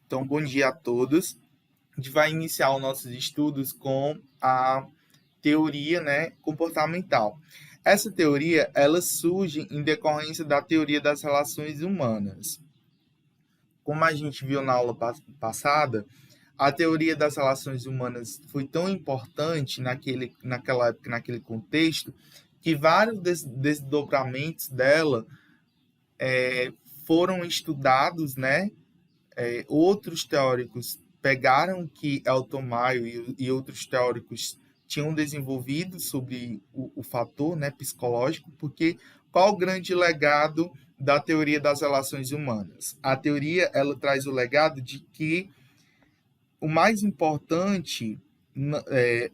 Então, bom dia a todos. A gente vai iniciar os nossos estudos com a teoria, comportamental. Essa teoria, ela surge em decorrência da teoria das relações humanas. Como a gente viu na aula passada, a teoria das relações humanas foi tão importante naquela época, naquele contexto, que vários desdobramentos dela foram estudados, outros teóricos pegaram que Elton Maio e outros teóricos tinham desenvolvido sobre o fator psicológico, porque qual o grande legado da teoria das relações humanas? A teoria ela traz o legado de que o mais importante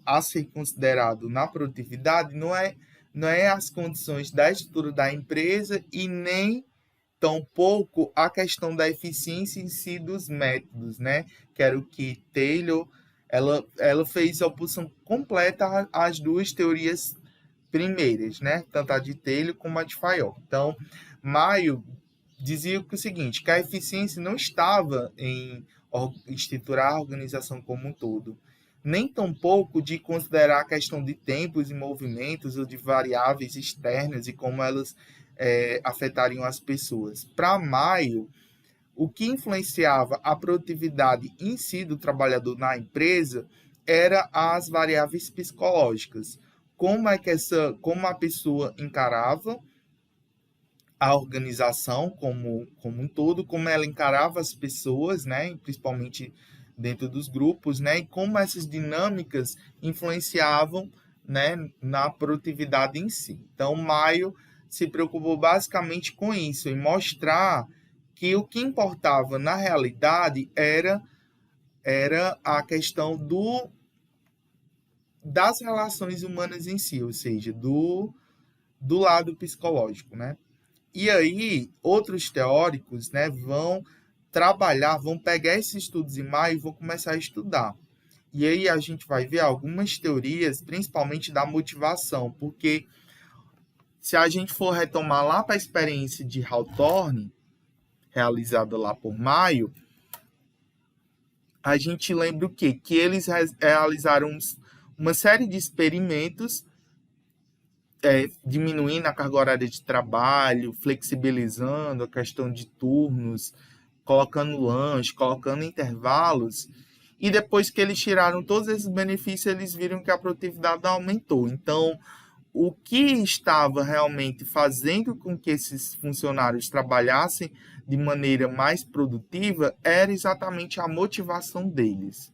a ser considerado na produtividade não é as condições da estrutura da empresa e nem tampouco a questão da eficiência em si dos métodos, que era o que Taylor ela fez a oposição completa às duas teorias primeiras, tanto a de Taylor como a de Fayol. Então, Maio dizia o seguinte, que a eficiência não estava em estruturar a organização como um todo, nem tampouco de considerar a questão de tempos e movimentos ou de variáveis externas e como elas afetariam as pessoas. Para Maio, o que influenciava a produtividade em si do trabalhador na empresa era as variáveis psicológicas. Como a pessoa encarava a organização como um todo, como ela encarava as pessoas, principalmente dentro dos grupos, e como essas dinâmicas influenciavam, na produtividade em si. Então, Maio se preocupou basicamente com isso, em mostrar que o que importava na realidade era a questão das relações humanas em si, ou seja, do lado psicológico, E aí, outros teóricos, vão pegar esses estudos em Maio e vão começar a estudar. E aí a gente vai ver algumas teorias, principalmente da motivação, porque se a gente for retomar lá para a experiência de Hawthorne, realizada lá por Maio, a gente lembra o quê? Que eles realizaram uma série de experimentos diminuindo a carga horária de trabalho, flexibilizando a questão de turnos, colocando lanche, colocando intervalos, e depois que eles tiraram todos esses benefícios, eles viram que a produtividade aumentou. Então, o que estava realmente fazendo com que esses funcionários trabalhassem de maneira mais produtiva era exatamente a motivação deles,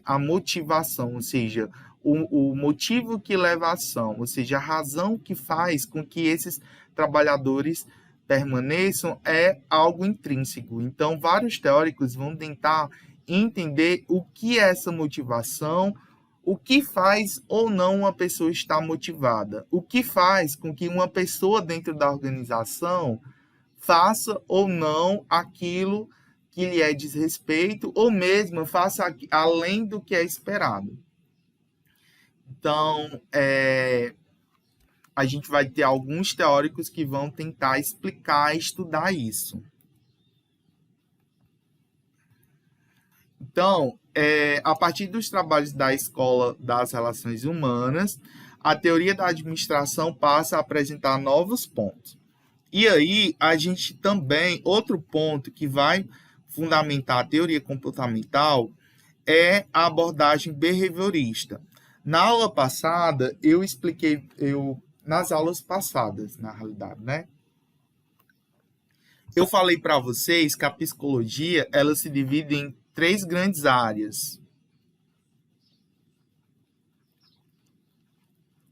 A motivação, ou seja, o motivo que leva à ação, ou seja, a razão que faz com que esses trabalhadores permaneçam é algo intrínseco. Então, vários teóricos vão tentar entender o que é essa motivação, o que faz ou não uma pessoa estar motivada, o que faz com que uma pessoa dentro da organização faça ou não aquilo que lhe é desrespeito, ou mesmo faça além do que é esperado. Então, a gente vai ter alguns teóricos que vão tentar explicar e estudar isso. Então, a partir dos trabalhos da Escola das Relações Humanas, a teoria da administração passa a apresentar novos pontos. E aí, a gente também, outro ponto que vai fundamentar a teoria comportamental é a abordagem behaviorista. Na aula passada, eu expliquei, nas aulas passadas, na realidade, eu falei para vocês que a psicologia ela se divide em 3 grandes áreas.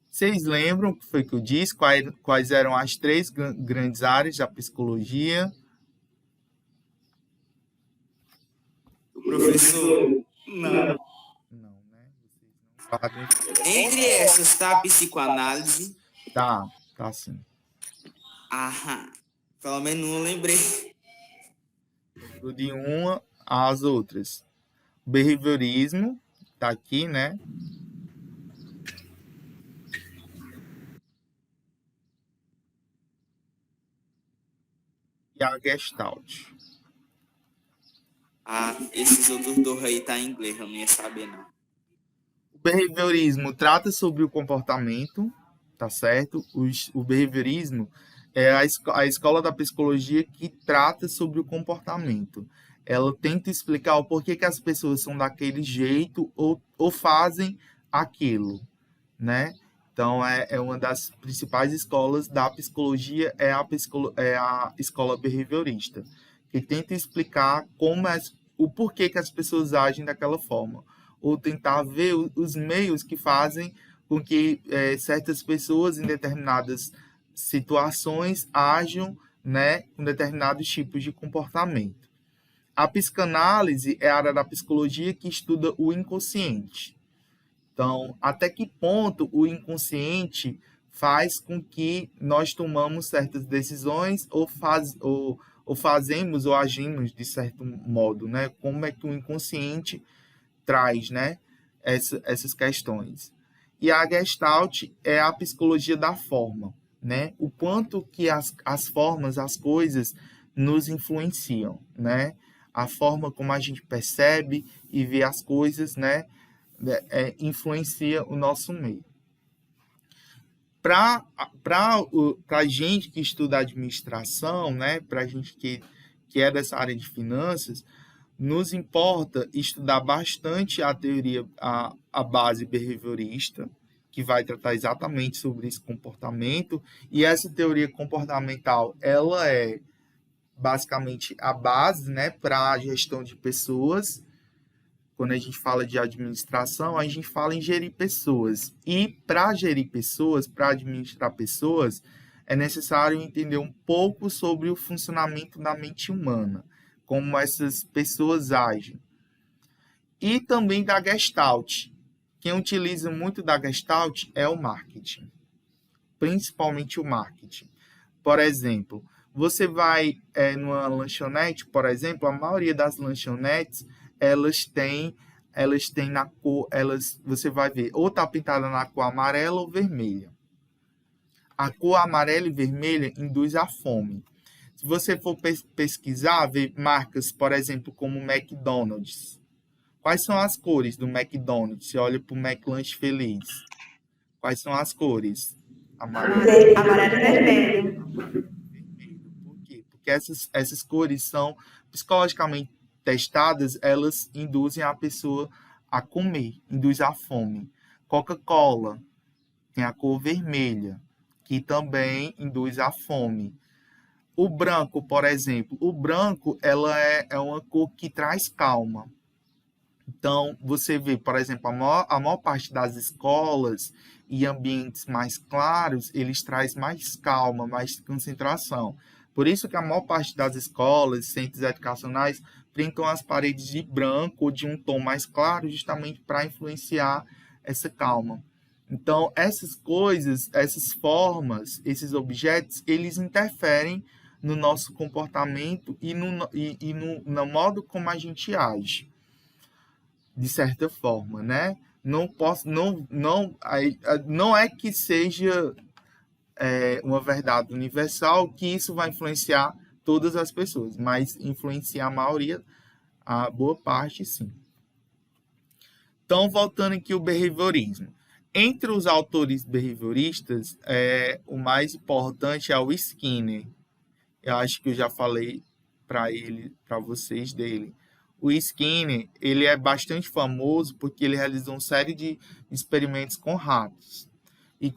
Vocês lembram o que foi que eu disse? Quais eram as 3 grandes áreas da psicologia? Professor, não. Não, Vocês não sabem. Entre essas tá a psicoanálise. Tá sim. Aham. Pelo menos não lembrei. De uma às outras. O behaviorismo tá aqui, E a Gestalt. Ah, esses outros dois aí tá em inglês, eu não ia saber, não. O behaviorismo trata sobre o comportamento, tá certo? O behaviorismo é a escola da psicologia que trata sobre o comportamento. Ela tenta explicar o porquê que as pessoas são daquele jeito ou fazem aquilo, né? Então, é uma das principais escolas da psicologia, é a escola behaviorista, que tenta explicar o porquê que as pessoas agem daquela forma, ou tentar ver os meios que fazem com que certas pessoas em determinadas situações ajam, né, com determinados tipos de comportamento. A psicanálise é a área da psicologia que estuda o inconsciente. Então, até que ponto o inconsciente faz com que nós tomamos certas decisões ou fazemos ou agimos de certo modo, né? Como é que o inconsciente traz, né, essas questões. E a Gestalt é a psicologia da forma, né? O quanto que as formas, as coisas nos influenciam, né? A forma como a gente percebe e vê as coisas, né? Influencia o nosso meio. Para a gente que estuda administração, né? Para a gente que é dessa área de finanças, nos importa estudar bastante a teoria, a base behaviorista, que vai tratar exatamente sobre esse comportamento, e essa teoria comportamental, ela é basicamente a base, né, para a gestão de pessoas. Quando a gente fala de administração, a gente fala em gerir pessoas. E para gerir pessoas, para administrar pessoas, é necessário entender um pouco sobre o funcionamento da mente humana, como essas pessoas agem. E também da Gestalt. Quem utiliza muito da Gestalt é o marketing, principalmente o marketing. Por exemplo, você vai numa lanchonete, por exemplo, a maioria das lanchonetes, elas têm na cor, você vai ver, ou está pintada na cor amarela ou vermelha. A cor amarela e vermelha induz a fome. Se você for pesquisar, ver marcas, por exemplo, como o McDonald's. Quais são as cores do McDonald's? Você olha para o McLanche Feliz. Quais são as cores? Amarelo, amarelo e vermelho. Por quê? Porque essas cores são psicologicamente testadas, elas induzem a pessoa a comer, induz a fome. Coca-Cola tem a cor vermelha, que também induz a fome. O branco, por exemplo, o branco ela é uma cor que traz calma. Então, você vê, por exemplo, a maior parte das escolas e ambientes mais claros, eles trazem mais calma, mais concentração. Por isso que a maior parte das escolas, centros educacionais, pintam as paredes de branco ou de um tom mais claro, justamente para influenciar essa calma. Então, essas coisas, essas formas, esses objetos, eles interferem no nosso comportamento e no modo como a gente age, de certa forma, né? Não é que seja uma verdade universal que isso vai influenciar todas as pessoas, mas influenciar a maioria, a boa parte, sim. Então, voltando aqui ao behaviorismo. Entre os autores behavioristas, o mais importante é o Skinner. Eu acho que eu já falei para vocês dele. O Skinner, ele é bastante famoso porque ele realizou uma série de experimentos com ratos. E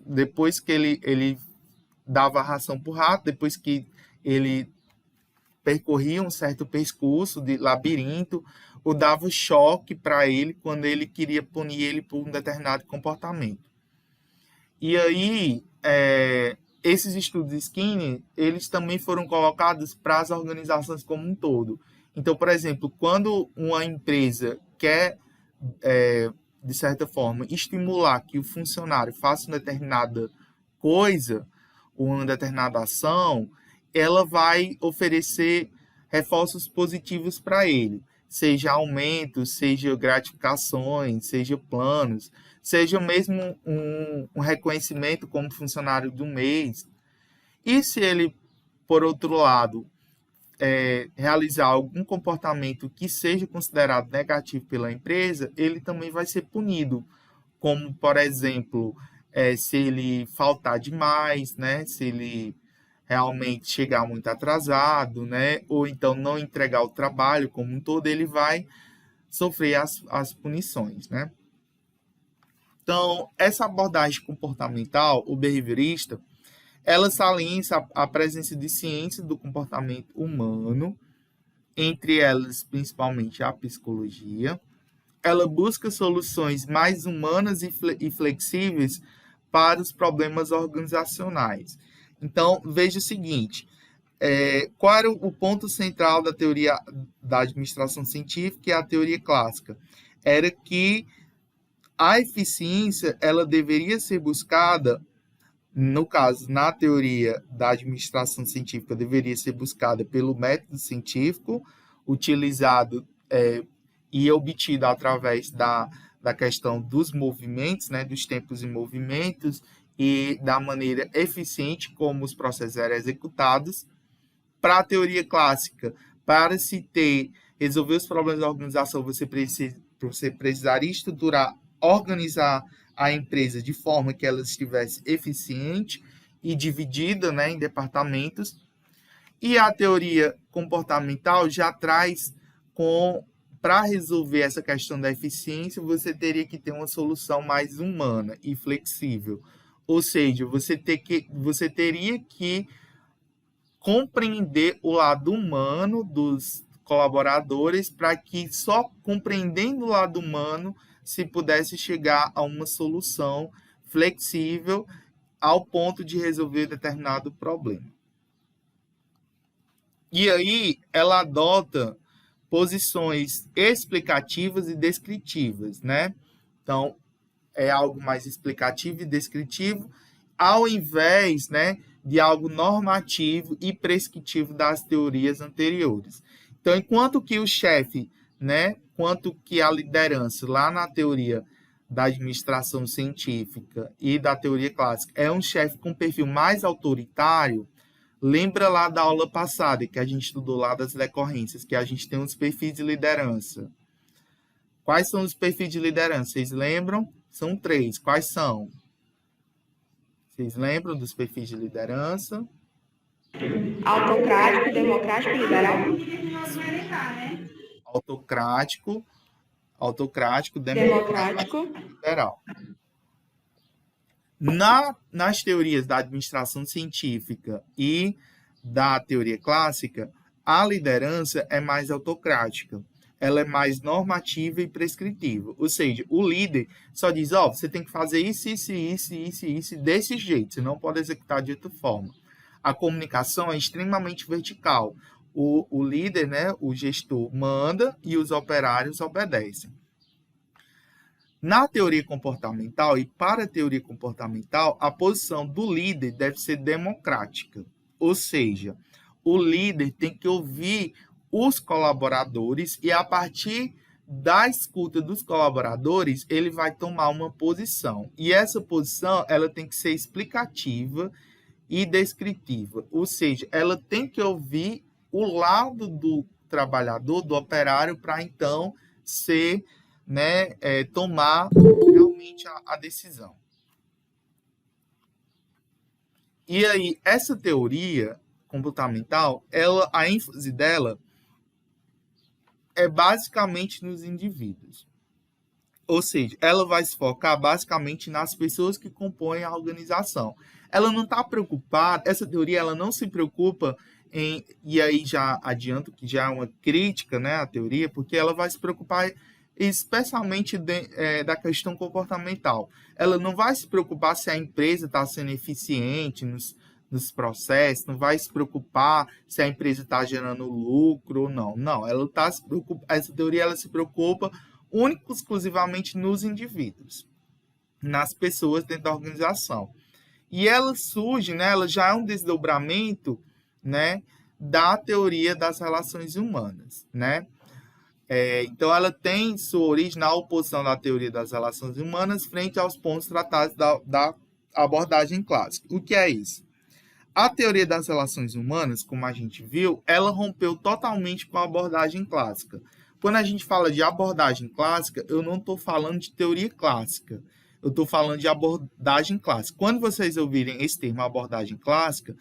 depois que ele dava ração para o rato, depois que ele percorria um certo percurso de labirinto, ou dava choque para ele quando ele queria punir ele por um determinado comportamento. E aí, esses estudos de Skinner, eles também foram colocados para as organizações como um todo. Então, por exemplo, quando uma empresa quer, de certa forma, estimular que o funcionário faça uma determinada coisa, uma determinada ação, ela vai oferecer reforços positivos para ele, seja aumentos, seja gratificações, seja planos, seja mesmo um reconhecimento como funcionário do mês. E se ele, por outro lado, realizar algum comportamento que seja considerado negativo pela empresa, ele também vai ser punido, como, por exemplo, se ele faltar demais, né? Se ele realmente chegar muito atrasado, né? Ou então não entregar o trabalho como um todo, ele vai sofrer as punições, né? Então, essa abordagem comportamental, o behaviorista, ela salienta a presença de ciência do comportamento humano, entre elas principalmente a psicologia. Ela busca soluções mais humanas e flexíveis para os problemas organizacionais. Então, veja o seguinte, qual era o ponto central da teoria da administração científica e a teoria clássica? Era que a eficiência ela deveria ser buscada, no caso, na teoria da administração científica, deveria ser buscada pelo método científico, utilizado e obtido através da questão dos movimentos, né, dos tempos e movimentos, e da maneira eficiente como os processos eram executados. Para a teoria clássica, para resolver os problemas da organização, você precisaria estruturar, organizar a empresa de forma que ela estivesse eficiente e dividida, né, em departamentos. E a teoria comportamental já traz para resolver essa questão da eficiência, você teria que ter uma solução mais humana e flexível. Ou seja, você teria que compreender o lado humano dos colaboradores para que só compreendendo o lado humano se pudesse chegar a uma solução flexível ao ponto de resolver determinado problema. E aí ela adota posições explicativas e descritivas, né? Então, é algo mais explicativo e descritivo, ao invés, né, de algo normativo e prescritivo das teorias anteriores. Então, enquanto que o chefe, né, quanto que a liderança lá na teoria da administração científica e da teoria clássica é um chefe com perfil mais autoritário, lembra lá da aula passada que a gente estudou lá das decorrências, que a gente tem os perfis de liderança. Quais são os perfis de liderança? Vocês lembram? São 3. Quais são? Vocês lembram dos perfis de liderança? Autocrático, democrático e liberal. Autocrático, democrático e liberal. Nas teorias da administração científica e da teoria clássica, a liderança é mais autocrática. Ela é mais normativa e prescritiva. Ou seja, o líder só diz, você tem que fazer isso, desse jeito. Você não pode executar de outra forma. A comunicação é extremamente vertical. O líder, né, o gestor, manda e os operários obedecem. Na teoria comportamental e para a teoria comportamental, a posição do líder deve ser democrática. Ou seja, o líder tem que ouvir os colaboradores e, a partir da escuta dos colaboradores, ele vai tomar uma posição. E essa posição ela tem que ser explicativa e descritiva. Ou seja, ela tem que ouvir o lado do trabalhador, do operário, para então ser, né, tomar realmente a decisão. E aí, essa teoria comportamental, a ênfase dela é basicamente nos indivíduos. Ou seja, ela vai se focar basicamente nas pessoas que compõem a organização. Ela não está preocupada, essa teoria ela não se preocupa e aí já adianto que já é uma crítica, né, à teoria, porque ela vai se preocupar especialmente da questão comportamental. Ela não vai se preocupar se a empresa está sendo eficiente nos processos, não vai se preocupar se a empresa está gerando lucro ou não. Não, essa teoria ela se preocupa única e exclusivamente nos indivíduos, nas pessoas dentro da organização. E ela surge, né, ela já é um desdobramento, né, da teoria das relações humanas, né? Então, ela tem sua origem na oposição da teoria das relações humanas frente aos pontos tratados da abordagem clássica. O que é isso? A teoria das relações humanas, como a gente viu, ela rompeu totalmente com a abordagem clássica. Quando a gente fala de abordagem clássica, eu não estou falando de teoria clássica, eu estou falando de abordagem clássica. Quando vocês ouvirem esse termo abordagem clássica,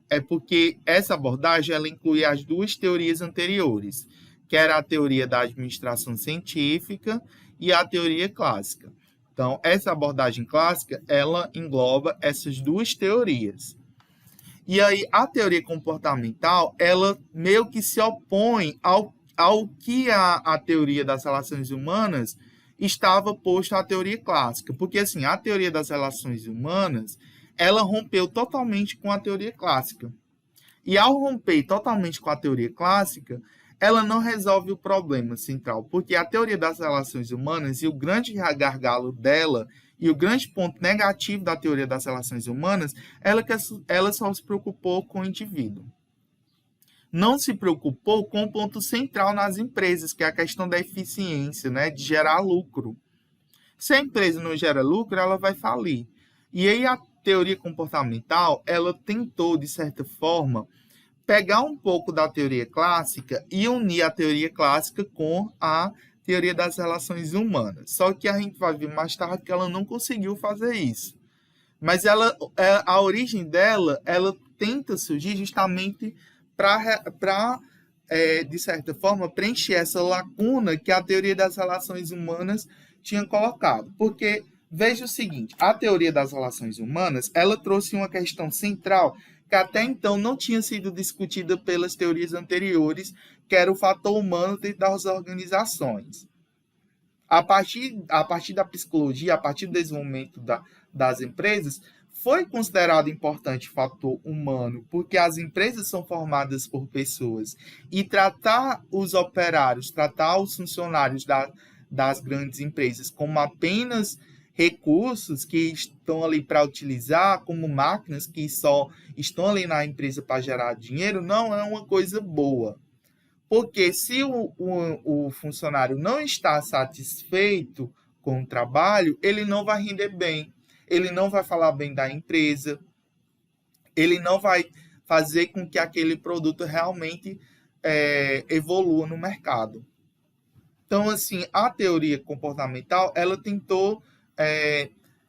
é porque essa abordagem ela inclui as duas teorias anteriores, que era a teoria da administração científica e a teoria clássica. Então, essa abordagem clássica, ela engloba essas duas teorias. E aí, a teoria comportamental, ela meio que se opõe ao que a teoria das relações humanas estava posto à teoria clássica. Porque, assim, a teoria das relações humanas, ela rompeu totalmente com a teoria clássica. E ao romper totalmente com a teoria clássica, ela não resolve o problema central, porque a teoria das relações humanas e o grande gargalo dela e o grande ponto negativo da teoria das relações humanas, ela só se preocupou com o indivíduo. Não se preocupou com o ponto central nas empresas, que é a questão da eficiência, né, de gerar lucro. Se a empresa não gera lucro, ela vai falir. E aí a teoria comportamental, ela tentou, de certa forma, pegar um pouco da teoria clássica e unir a teoria clássica com a teoria das relações humanas. Só que a gente vai ver mais tarde que ela não conseguiu fazer isso. Mas a origem dela, ela tenta surgir justamente para, de certa forma, preencher essa lacuna que a teoria das relações humanas tinha colocado. Porque, veja o seguinte, a teoria das relações humanas, ela trouxe uma questão central que até então não tinha sido discutida pelas teorias anteriores, que era o fator humano dentro das organizações. A partir da psicologia, a partir do desenvolvimento das empresas, foi considerado importante o fator humano, porque as empresas são formadas por pessoas. E tratar os operários, tratar os funcionários das grandes empresas como apenas recursos que estão ali para utilizar, como máquinas que só estão ali na empresa para gerar dinheiro, não é uma coisa boa. Porque se o funcionário não está satisfeito com o trabalho, ele não vai render bem, ele não vai falar bem da empresa, ele não vai fazer com que aquele produto realmente evolua no mercado. Então, assim, a teoria comportamental, ela tentou,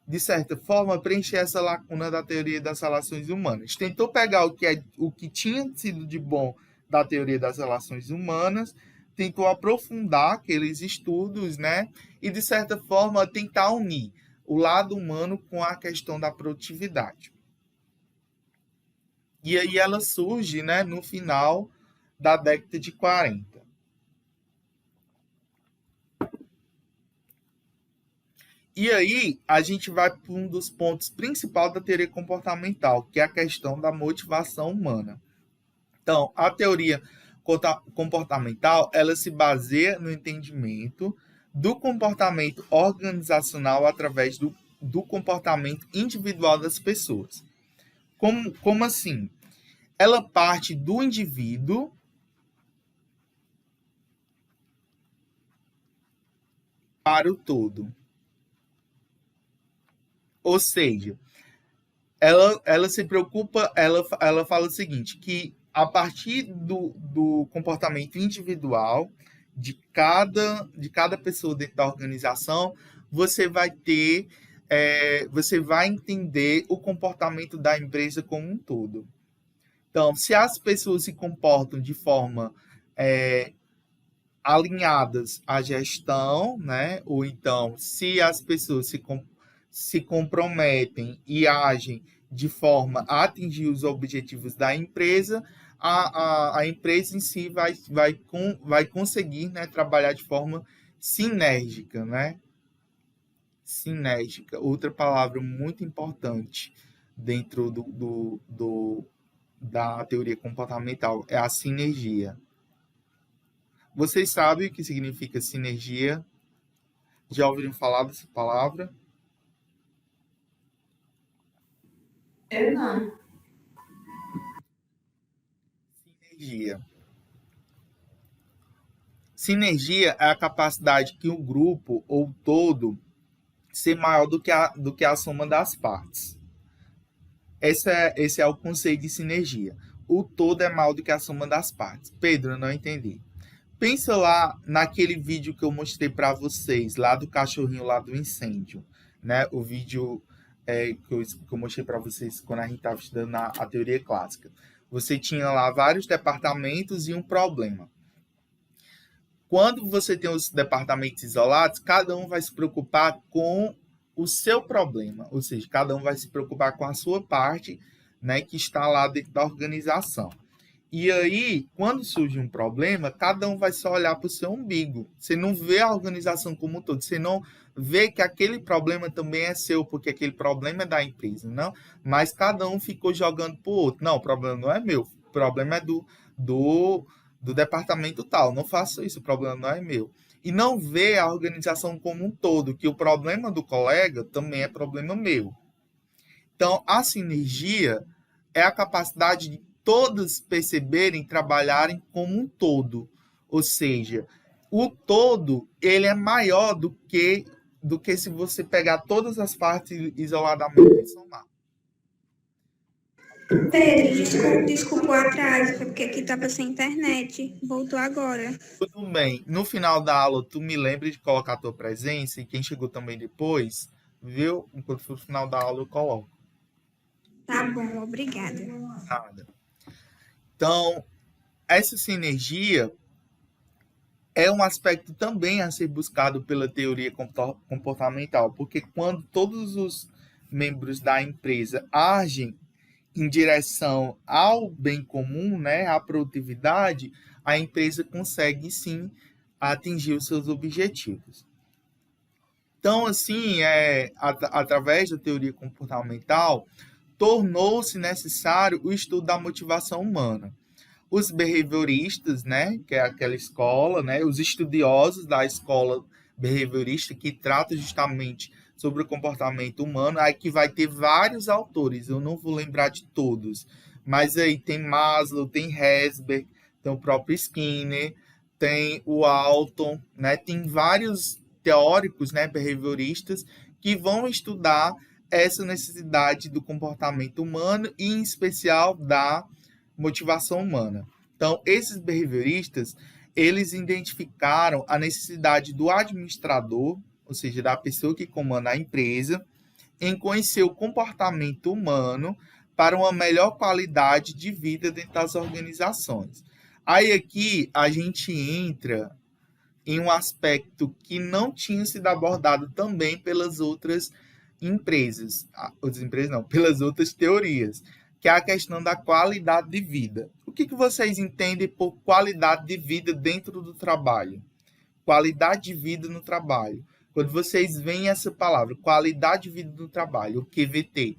de certa forma, preencher essa lacuna da teoria das relações humanas. Tentou pegar o que tinha sido de bom da teoria das relações humanas, tentou aprofundar aqueles estudos, né? E, de certa forma, tentar unir o lado humano com a questão da produtividade. E aí ela surge, né, no final da década de 40. E aí a gente vai para um dos pontos principais da teoria comportamental, que é a questão da motivação humana. Então, a teoria comportamental, ela se baseia no entendimento do comportamento organizacional através do comportamento individual das pessoas. Como assim? Ela parte do indivíduo para o todo. Ou seja, ela se preocupa, ela fala o seguinte, que a partir do comportamento individual de cada pessoa dentro da organização, você vai entender o comportamento da empresa como um todo. Então, se as pessoas se comportam de forma alinhadas à gestão, né? Ou então, se as pessoas se comprometem e agem de forma a atingir os objetivos da empresa, a empresa em si vai conseguir, né, trabalhar de forma sinérgica, né? Sinérgica, outra palavra muito importante dentro da teoria comportamental é a sinergia. Vocês sabem o que significa sinergia? Já ouviram falar dessa palavra? Eu não. Sinergia. Sinergia é a capacidade que o grupo ou todo ser maior do que a soma das partes. Esse é o conceito de sinergia. O todo é maior do que a soma das partes. Pedro, eu não entendi. Pensa lá naquele vídeo que eu mostrei para vocês, lá do cachorrinho lá do incêndio, né? O vídeo que eu mostrei para vocês quando a gente estava estudando a teoria clássica. Você tinha lá vários departamentos e um problema. Quando você tem os departamentos isolados, cada um vai se preocupar com o seu problema, ou seja, cada um vai se preocupar com a sua parte, né, que está lá dentro da organização. E aí, quando surge um problema, cada um vai só olhar para o seu umbigo. Você não vê a organização como um todo, você não vê que aquele problema também é seu, porque aquele problema é da empresa, não? Mas cada um ficou jogando para o outro. Não, o problema não é meu, o problema é do departamento tal. Não faço isso, o problema não é meu. E não vê a organização como um todo, que o problema do colega também é problema meu. Então, a sinergia é a capacidade de todos perceberem, trabalharem como um todo. Ou seja, o todo ele é maior do que se você pegar todas as partes isoladamente e somar. Pedro, desculpa o atraso, foi porque aqui estava sem internet. Voltou agora. Tudo bem. No final da aula, tu me lembre de colocar a tua presença e quem chegou também depois, viu? Enquanto for no final da aula, eu coloco. Tá bom, obrigada. Nada. Então, essa sinergia é um aspecto também a ser buscado pela teoria comportamental, porque quando todos os membros da empresa agem em direção ao bem comum, né, à produtividade, a empresa consegue sim atingir os seus objetivos. Então, assim, através da teoria comportamental, tornou-se necessário o estudo da motivação humana. Os behavioristas, né, que é aquela escola, né, os estudiosos da escola behaviorista que trata justamente sobre o comportamento humano, aí que vai ter vários autores, eu não vou lembrar de todos, mas aí tem Maslow, tem Herzberg, tem o próprio Skinner, tem o Alton, né, tem vários teóricos, né, behavioristas que vão estudar essa necessidade do comportamento humano e, em especial, da motivação humana. Então, esses behavioristas, eles identificaram a necessidade do administrador, ou seja, da pessoa que comanda a empresa, em conhecer o comportamento humano para uma melhor qualidade de vida dentro das organizações. Aí aqui a gente entra em um aspecto que não tinha sido abordado também pelas outras empresas, pelas outras teorias, que é a questão da qualidade de vida. O que vocês entendem por qualidade de vida dentro do trabalho? Qualidade de vida no trabalho. Quando vocês veem essa palavra, qualidade de vida no trabalho, o QVT,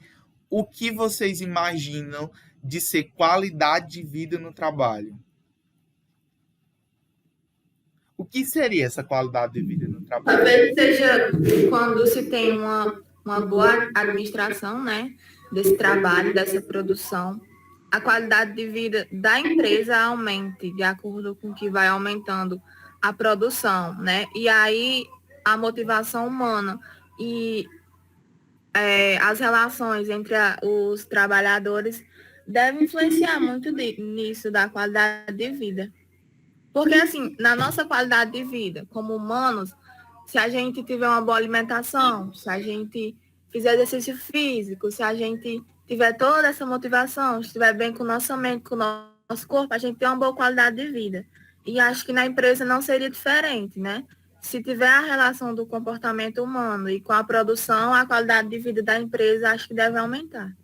o que vocês imaginam de ser qualidade de vida no trabalho? O que seria essa qualidade de vida no trabalho? Talvez seja quando se tem uma boa administração, né, desse trabalho, dessa produção, a qualidade de vida da empresa aumente de acordo com que vai aumentando a produção, né? E aí a motivação humana e as relações entre os trabalhadores devem influenciar muito nisso da qualidade de vida. Porque, assim, na nossa qualidade de vida, como humanos, se a gente tiver uma boa alimentação, se a gente fizer exercício físico, se a gente tiver toda essa motivação, estiver bem com nossa mente, com o nosso corpo, a gente tem uma boa qualidade de vida. E acho que na empresa não seria diferente, né? Se tiver a relação do comportamento humano e com a produção, a qualidade de vida da empresa acho que deve aumentar.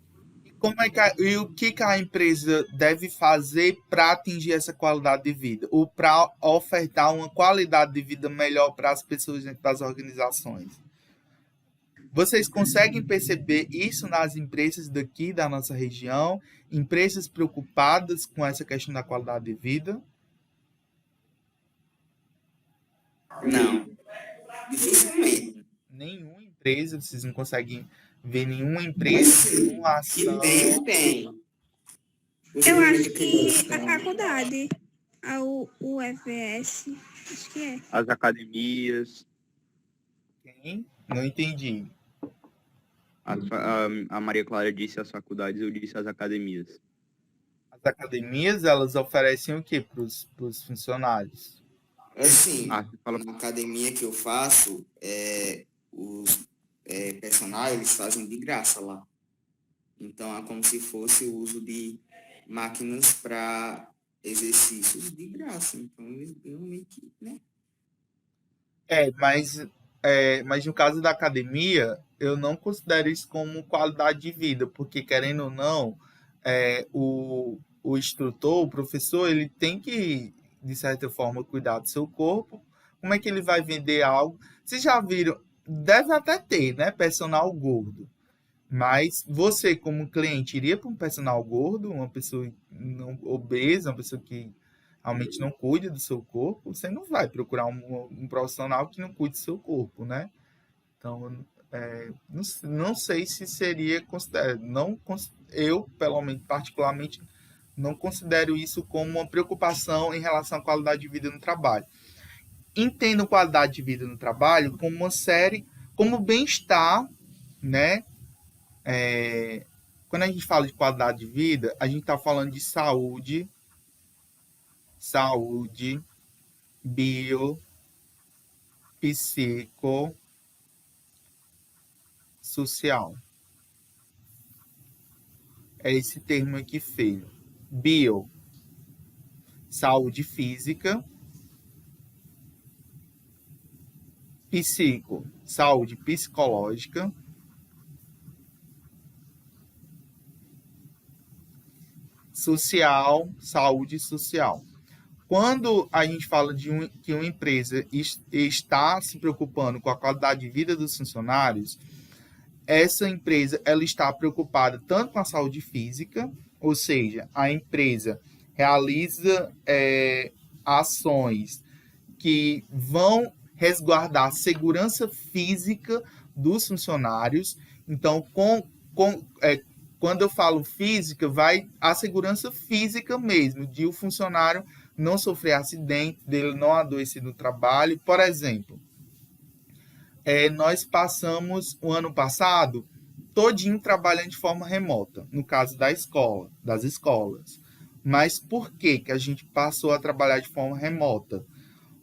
E o que a empresa deve fazer para atingir essa qualidade de vida? Ou para ofertar uma qualidade de vida melhor para as pessoas dentro das organizações? Vocês conseguem perceber isso nas empresas daqui da nossa região? Empresas preocupadas com essa questão da qualidade de vida? Não, dificilmente. Nenhuma empresa, vocês não conseguem ver nenhuma empresa, nenhuma ação. Que tem. Eu acho que a faculdade, a UFS, acho que é. As academias. Quem? Não entendi. A Maria Clara disse as faculdades, eu disse as academias. As academias, elas oferecem o quê para os funcionários? Assim, Você fala... na academia que eu faço, os personagens eles fazem de graça lá. Então, é como se fosse o uso de máquinas para exercícios de graça. Então, eu meio que, né? Mas no caso da academia, eu não considero isso como qualidade de vida, porque, querendo ou não, o instrutor, o professor, ele tem que, de certa forma, cuidar do seu corpo. Como é que ele vai vender algo? Vocês já viram, deve até ter, né, personal gordo. Mas você, como cliente, iria para um personal gordo, uma pessoa não, obesa, uma pessoa que realmente não cuida do seu corpo? Você não vai procurar um profissional que não cuide do seu corpo, né? Então, não sei se seria considerado. Eu, pelo menos, particularmente, não considero isso como uma preocupação em relação à qualidade de vida no trabalho. Entendo qualidade de vida no trabalho como uma série, como bem-estar, né? Quando a gente fala de qualidade de vida, a gente está falando de saúde, bio, psico, social. É esse termo aqui feio. Bio, saúde física. Psico, saúde psicológica. Social, saúde social. Quando a gente fala que uma empresa está se preocupando com a qualidade de vida dos funcionários, essa empresa ela está preocupada tanto com a saúde física, ou seja, a empresa realiza ações que vão resguardar a segurança física dos funcionários. Então, quando eu falo física, vai a segurança física mesmo, de o funcionário não sofrer acidente, dele não adoecer no trabalho. Por exemplo, nós passamos o ano passado todinho trabalhando de forma remota, no caso das escolas. Mas por que a gente passou a trabalhar de forma remota?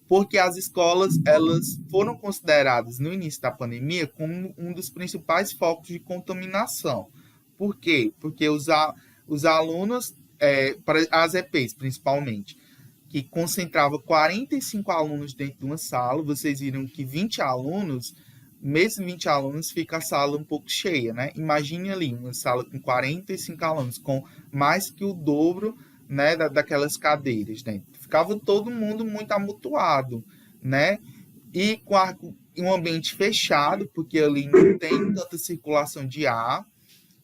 Porque as escolas elas foram consideradas no início da pandemia como um dos principais focos de contaminação. Por quê? Porque os alunos, as EPs principalmente, que concentrava 45 alunos dentro de uma sala, vocês viram que 20 alunos, mesmo 20 alunos, fica a sala um pouco cheia, né? Imagine ali uma sala com 45 alunos, com mais que o dobro, né, daquelas cadeiras dentro. Ficava todo mundo muito amontoado, né? E com um ambiente fechado, porque ali não tem tanta circulação de ar,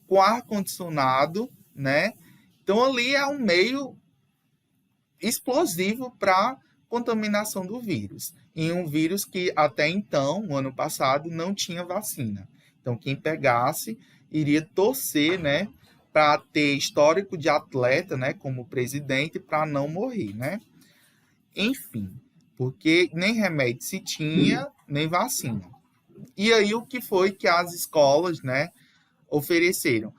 com ar-condicionado, né? Então, ali é um meio explosivo para contaminação do vírus. E um vírus que até então, no ano passado, não tinha vacina. Então, quem pegasse iria torcer, né, para ter histórico de atleta, né, como presidente, para não morrer, né? Enfim, porque nem remédio se tinha, nem vacina. E aí o que foi que as escolas, né, ofereceram?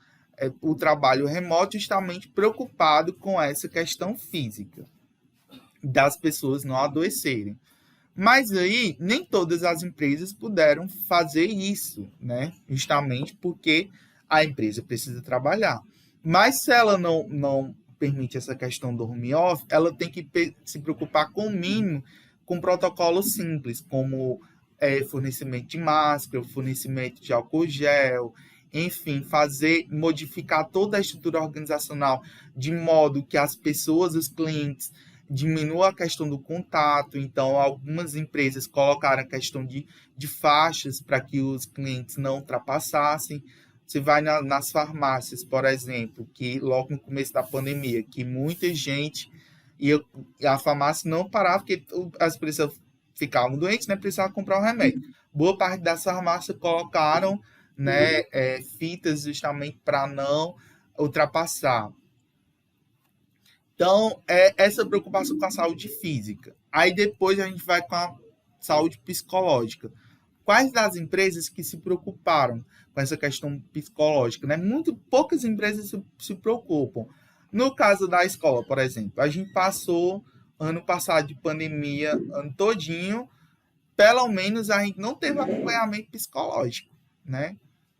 O trabalho remoto, justamente preocupado com essa questão física das pessoas não adoecerem. Mas aí nem todas as empresas puderam fazer isso, né? Justamente porque a empresa precisa trabalhar. Mas se ela não permite essa questão do home office, ela tem que se preocupar com o mínimo, com protocolos simples, como fornecimento de máscara, fornecimento de álcool gel, enfim, modificar toda a estrutura organizacional de modo que as pessoas, os clientes, diminuam a questão do contato. Então, algumas empresas colocaram a questão de faixas para que os clientes não ultrapassassem. Você vai nas farmácias, por exemplo, que logo no começo da pandemia, que muita gente e a farmácia não parava, porque as pessoas ficavam doentes, né? Precisavam comprar um remédio. Boa parte das farmácias colocaram, né, fitas justamente para não ultrapassar. Então, essa preocupação com a saúde física. Aí depois a gente vai com a saúde psicológica. quais das empresas que se preocuparam com essa questão psicológica, né? Muito poucas empresas se preocupam. No caso da escola, por exemplo, a gente passou ano passado de pandemia, ano todinho, pelo menos a gente não teve acompanhamento psicológico, né?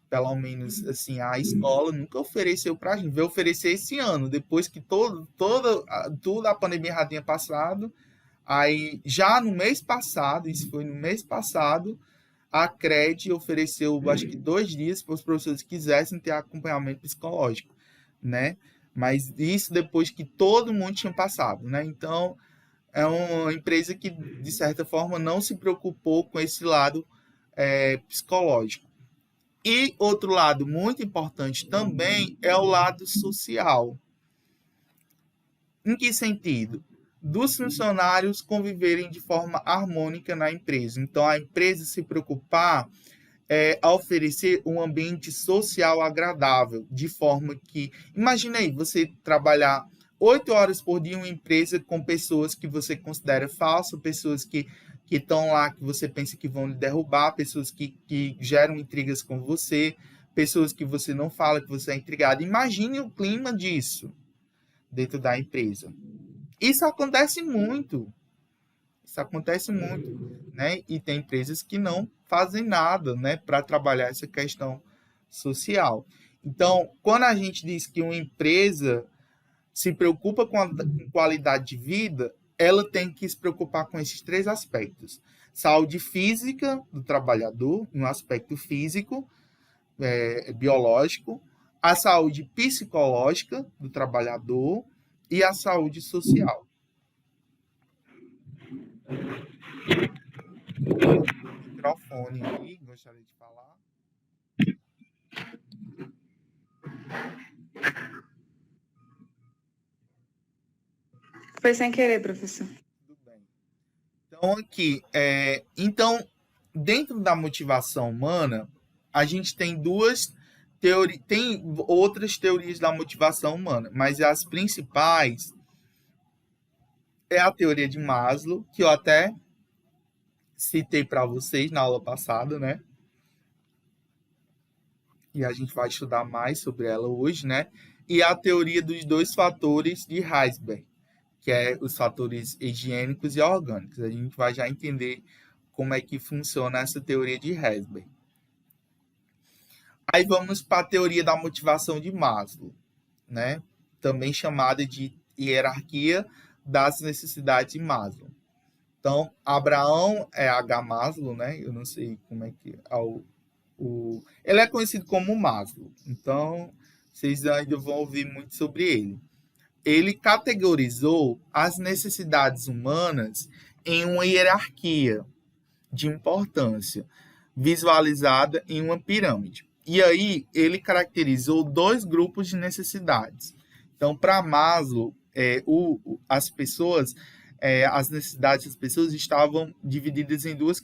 Pelo menos, assim, a escola nunca ofereceu para a gente. Veio oferecer esse ano, depois que toda a pandemia já tinha passado. Aí, já no mês passado, isso foi no mês passado, a CRED ofereceu, acho que 2 dias para os professores que quisessem ter acompanhamento psicológico, né? Mas isso depois que todo mundo tinha passado, né? Então, é uma empresa que, de certa forma, não se preocupou com esse lado psicológico. E outro lado muito importante também é o lado social. Em que sentido? Dos funcionários conviverem de forma harmônica na empresa. Então, a empresa se preocupar a oferecer um ambiente social agradável, de forma que... Imagina aí, você trabalhar 8 horas por dia em uma empresa com pessoas que você considera falsas, pessoas que estão lá, que você pensa que vão lhe derrubar, pessoas que geram intrigas com você, pessoas que você não fala, que você é intrigado. Imagine o clima disso dentro da empresa. Isso acontece muito. Né? E tem empresas que não fazem nada, né, para trabalhar essa questão social. Então, quando a gente diz que uma empresa se preocupa com qualidade de vida, ela tem que se preocupar com esses 3 aspectos. Saúde física do trabalhador, um aspecto físico, biológico, a saúde psicológica do trabalhador e a saúde social. O microfone aí, gostaria de falar. Foi sem querer, professor. Tudo bem. Então, aqui, dentro da motivação humana, a gente tem tem outras teorias da motivação humana, mas as principais é a teoria de Maslow, que eu até citei para vocês na aula passada, né? E a gente vai estudar mais sobre ela hoje, né? E a teoria dos 2 fatores de Herzberg, que é os fatores higiênicos e orgânicos. A gente vai já entender como é que funciona essa teoria de Herzberg. Aí vamos para a teoria da motivação de Maslow, né? Também chamada de hierarquia das necessidades de Maslow. Então, Abraham é H. Maslow, né? Eu não sei como é que é ele é conhecido como Maslow. Então, vocês ainda vão ouvir muito sobre ele. Ele categorizou as necessidades humanas em uma hierarquia de importância, visualizada em uma pirâmide. E aí, ele caracterizou 2 grupos de necessidades. Então, para Maslow, as necessidades das pessoas estavam divididas em 2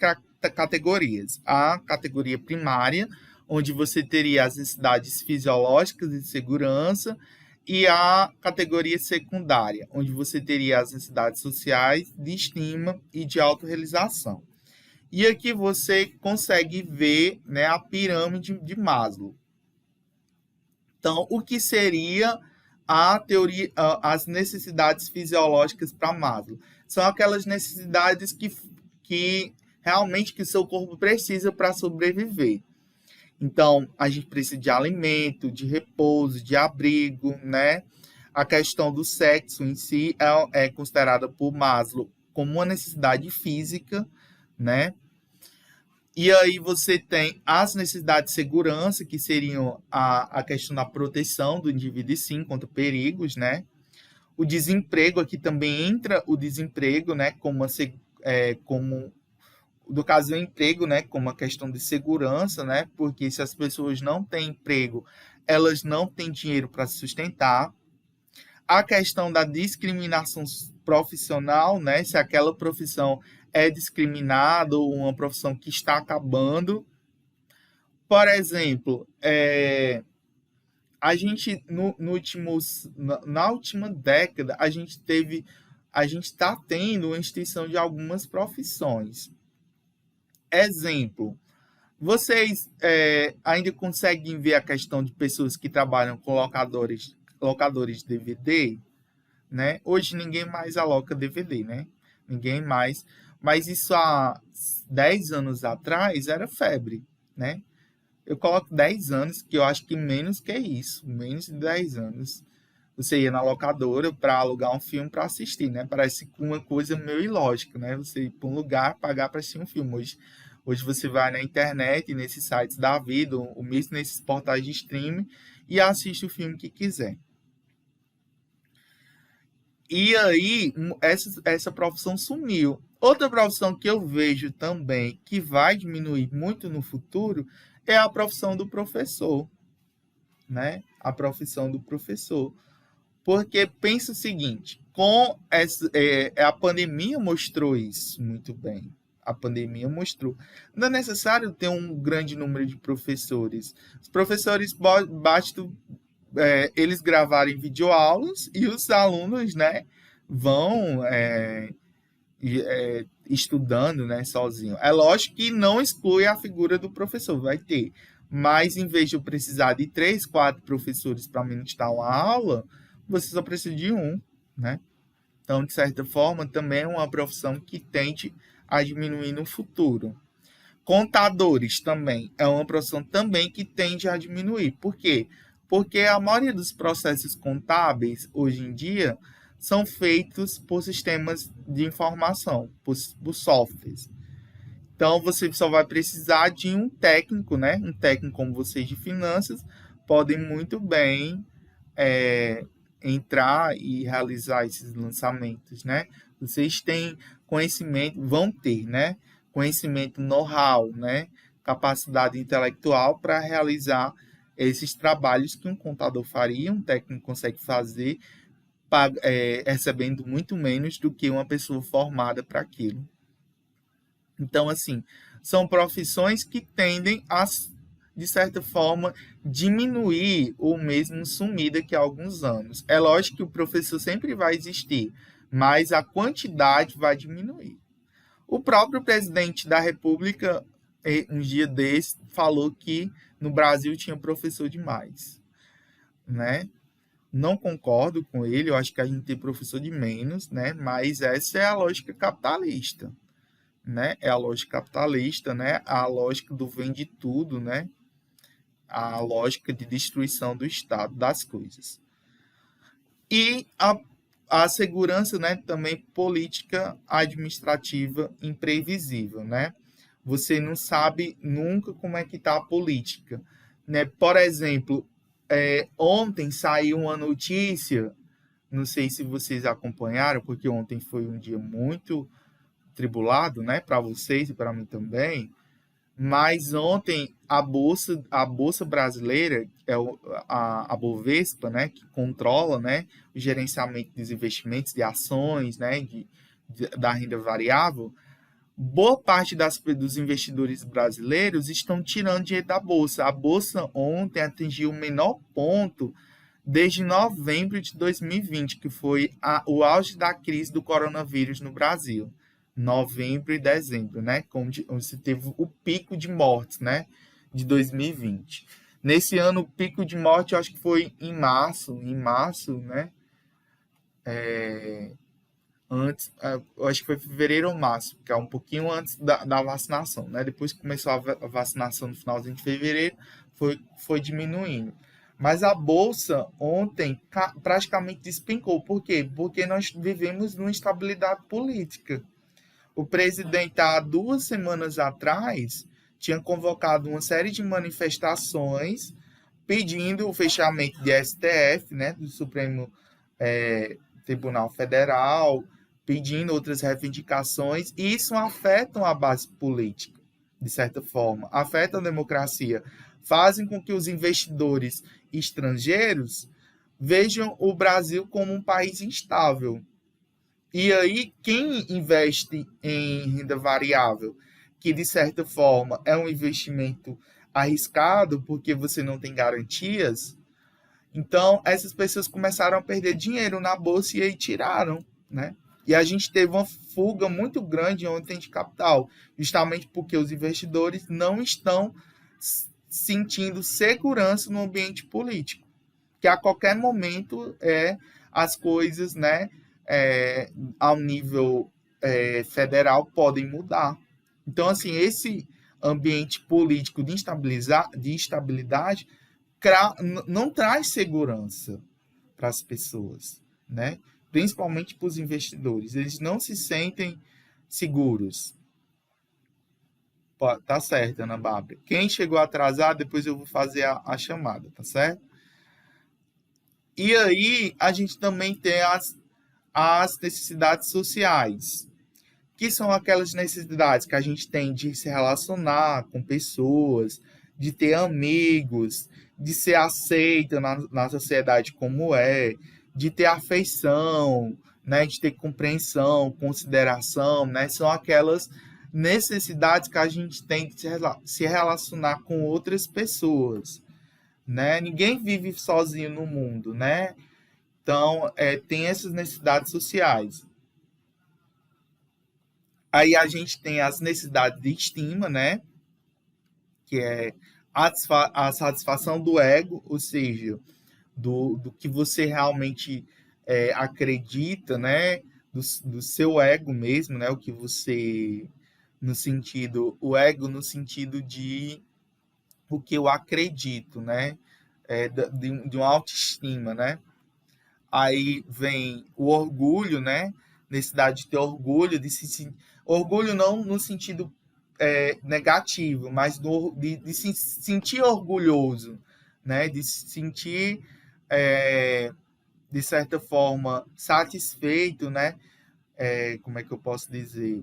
categorias. A categoria primária, onde você teria as necessidades fisiológicas de segurança, e a categoria secundária, onde você teria as necessidades sociais, de estima e de autorrealização. E aqui você consegue ver, né, a pirâmide de Maslow. Então, o que seria a teoria, as necessidades fisiológicas para Maslow? São aquelas necessidades que realmente que seu corpo precisa para sobreviver. Então, a gente precisa de alimento, de repouso, de abrigo, né? A questão do sexo em si é considerada por Maslow como uma necessidade física, né? E aí você tem as necessidades de segurança, que seriam a questão da proteção do indivíduo, sim, contra perigos, né? O desemprego, aqui também entra o desemprego, né? Como do caso do emprego, né, como a questão de segurança, né, porque se as pessoas não têm emprego, elas não têm dinheiro para se sustentar. A questão da discriminação profissional, né, se aquela profissão é discriminada ou uma profissão que está acabando. Por exemplo, a gente na última década a gente está tendo uma extinção de algumas profissões. Exemplo, Vocês ainda conseguem ver a questão de pessoas que trabalham com locadores de DVD, né? Hoje ninguém mais aloca DVD, né? Ninguém mais. Mas isso há 10 anos atrás era febre, né? Eu coloco 10 anos, que eu acho que menos que isso, menos de 10 anos. Você ia na locadora para alugar um filme para assistir, né? Parece uma coisa meio ilógica, né? Você ir para um lugar, pagar para assistir um filme. Hoje você vai na internet, nesses sites da vida, ou mesmo nesses portais de streaming, e assiste o filme que quiser. E aí, essa profissão sumiu. Outra profissão que eu vejo também que vai diminuir muito no futuro é a profissão do professor, né? A profissão do professor. Porque pensa o seguinte, a pandemia mostrou isso muito bem. A pandemia mostrou. Não é necessário ter um grande número de professores. Os professores basta eles gravarem videoaulas e os alunos, né, vão estudando, né, sozinho. É lógico que não exclui a figura do professor, vai ter. Mas em vez de eu precisar de 3, 4 professores para ministrar uma aula, você só precisa de um, né? Então, de certa forma, também é uma profissão que tende a diminuir no futuro. Contadores também é uma profissão também que tende a diminuir. Por quê? Porque a maioria dos processos contábeis, hoje em dia, são feitos por sistemas de informação, por softwares. Então, você só vai precisar de um técnico, né? Um técnico como vocês de finanças, podem muito bem entrar e realizar esses lançamentos, né? Vocês têm conhecimento, vão ter, né? Conhecimento, know-how, né? Capacidade intelectual para realizar esses trabalhos que um contador faria, um técnico consegue fazer, recebendo muito menos do que uma pessoa formada para aquilo. Então, assim, são profissões que tendem a, de certa forma, diminuir ou mesmo sumir daqui a alguns anos. É lógico que o professor sempre vai existir, mas a quantidade vai diminuir. O próprio presidente da República, um dia desse, falou que no Brasil tinha professor demais, né? Não concordo com ele, eu acho que a gente tem professor de menos, né? Mas essa é a lógica capitalista, né? É a lógica capitalista, né? A lógica do vende tudo, né? A lógica de destruição do Estado, das coisas. E a segurança, né, também política administrativa imprevisível, né? Você não sabe nunca como é que está a política, né? Por exemplo, ontem saiu uma notícia, não sei se vocês acompanharam, porque ontem foi um dia muito tribulado, né, para vocês e para mim também, mas ontem a bolsa brasileira, a Bovespa, né, que controla, né, o gerenciamento dos investimentos de ações, né, da renda variável, boa parte dos investidores brasileiros estão tirando dinheiro da bolsa. A bolsa ontem atingiu o menor ponto desde novembro de 2020, que foi o auge da crise do coronavírus no Brasil. Novembro e dezembro, né? Onde se teve o pico de mortes, né? De 2020. Nesse ano, o pico de morte, eu acho que foi em março, né? Eu acho que foi fevereiro ou março, que é um pouquinho antes da vacinação, né? Depois que começou a vacinação no finalzinho de fevereiro, foi diminuindo. Mas a bolsa ontem praticamente despencou. Por quê? Porque nós vivemos numa instabilidade política. O presidente, há 2 semanas atrás, tinha convocado uma série de manifestações pedindo o fechamento de STF, né, do Supremo Tribunal Federal, pedindo outras reivindicações, e isso afeta a base política, de certa forma, afeta a democracia, fazem com que os investidores estrangeiros vejam o Brasil como um país instável. E aí, quem investe em renda variável, que de certa forma é um investimento arriscado, porque você não tem garantias, então essas pessoas começaram a perder dinheiro na bolsa e aí tiraram, né? E a gente teve uma fuga muito grande ontem de capital, justamente porque os investidores não estão sentindo segurança no ambiente político, que a qualquer momento as coisas, né, ao nível federal podem mudar. Então, assim, esse ambiente político de instabilidade não traz segurança para as pessoas, né? Principalmente para os investidores. Eles não se sentem seguros. Pô, tá certo, Ana Bárbara. Quem chegou atrasado, depois eu vou fazer a chamada, tá certo? E aí, a gente também tem as necessidades sociais, que são aquelas necessidades que a gente tem de se relacionar com pessoas, de ter amigos, de ser aceito na sociedade como de ter afeição, né, de ter compreensão, consideração, né, são aquelas necessidades que a gente tem de se relacionar com outras pessoas, né? Ninguém vive sozinho no mundo, né? Então, tem essas necessidades sociais. Aí a gente tem as necessidades de estima, né? Que é a satisfação do ego, ou seja, do que você realmente acredita, né? Do seu ego mesmo, né? O que você... o ego no sentido de o que eu acredito, né? De uma autoestima, né? Aí vem o orgulho, né? Necessidade de ter orgulho, orgulho não no sentido negativo, mas de se sentir orgulhoso, né? De se sentir, de certa forma, satisfeito, né? Como é que eu posso dizer?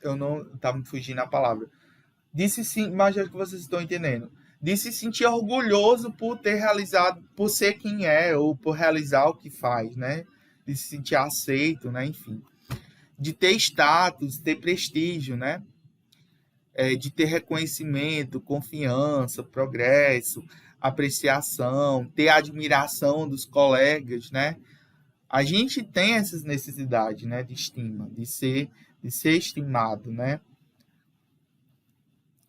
Eu não estava me fugindo a palavra. Mas acho que vocês estão entendendo. De se sentir orgulhoso por ter realizado, por ser quem é, ou por realizar o que faz, né? De se sentir aceito, né? Enfim. De ter status, ter prestígio, né? De ter reconhecimento, confiança, progresso, apreciação, ter admiração dos colegas, né? A gente tem essas necessidades, né? De estima, de ser estimado, né?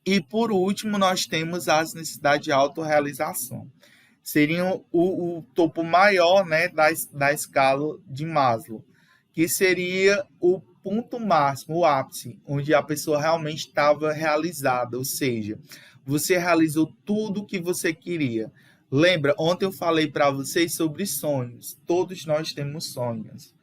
E, por último, nós temos as necessidades de autorrealização. Seriam o topo maior, né, da escala de Maslow, que seria o ponto máximo, o ápice, onde a pessoa realmente estava realizada, ou seja, você realizou tudo o que você queria. Lembra, ontem eu falei para vocês sobre sonhos. Todos nós temos sonhos,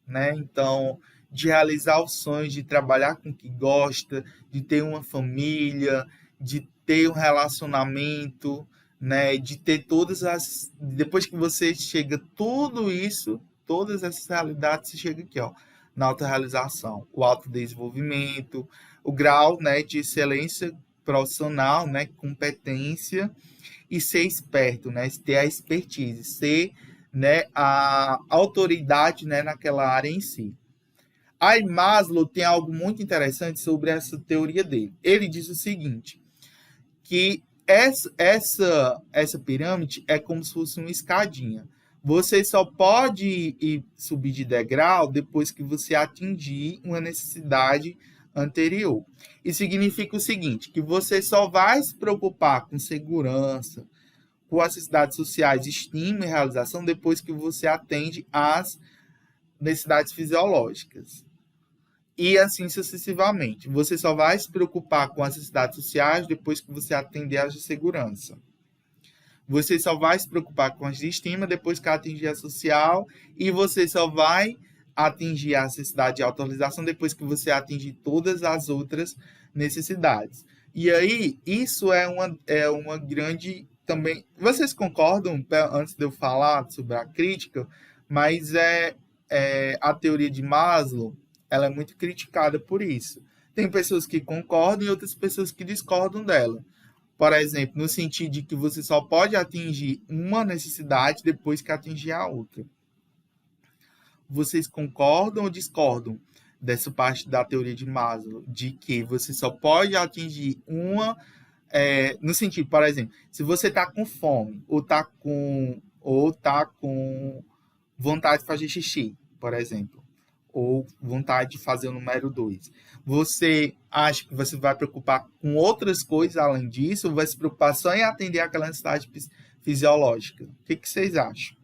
né? Então, de realizar os sonhos, de trabalhar com o que gosta, de ter uma família, de ter um relacionamento, né? De ter depois que você chega tudo isso, todas essas realidades, você chega aqui, ó, na autorrealização, o autodesenvolvimento, o grau, né, de excelência profissional, né, competência, e ser esperto, né, ter a expertise, ser, né, a autoridade, né, naquela área em si. Aí Maslow tem algo muito interessante sobre essa teoria dele. Ele diz o seguinte, que essa pirâmide é como se fosse uma escadinha. Você só pode subir de degrau depois que você atingir uma necessidade anterior. Isso significa o seguinte, que você só vai se preocupar com segurança, com as necessidades sociais, estima e realização depois que você atende às necessidades fisiológicas. E assim sucessivamente. Você só vai se preocupar com as necessidades sociais depois que você atender às de segurança. Você só vai se preocupar com as de estima depois que atingir a social. E você só vai atingir a necessidade de autorrealização depois que você atingir todas as outras necessidades. E aí, isso é uma grande também... Vocês concordam, antes de eu falar sobre a crítica, mas a teoria de Maslow, ela é muito criticada por isso. Tem pessoas que concordam e outras pessoas que discordam dela. Por exemplo, no sentido de que você só pode atingir uma necessidade depois que atingir a outra. Vocês concordam ou discordam dessa parte da teoria de Maslow, de que você só pode atingir uma, no sentido, por exemplo, se você está com fome ou está com vontade de fazer xixi, por exemplo, ou vontade de fazer o número 2. Você acha que você vai preocupar com outras coisas além disso, ou vai se preocupar só em atender aquela necessidade fisiológica? O que vocês acham?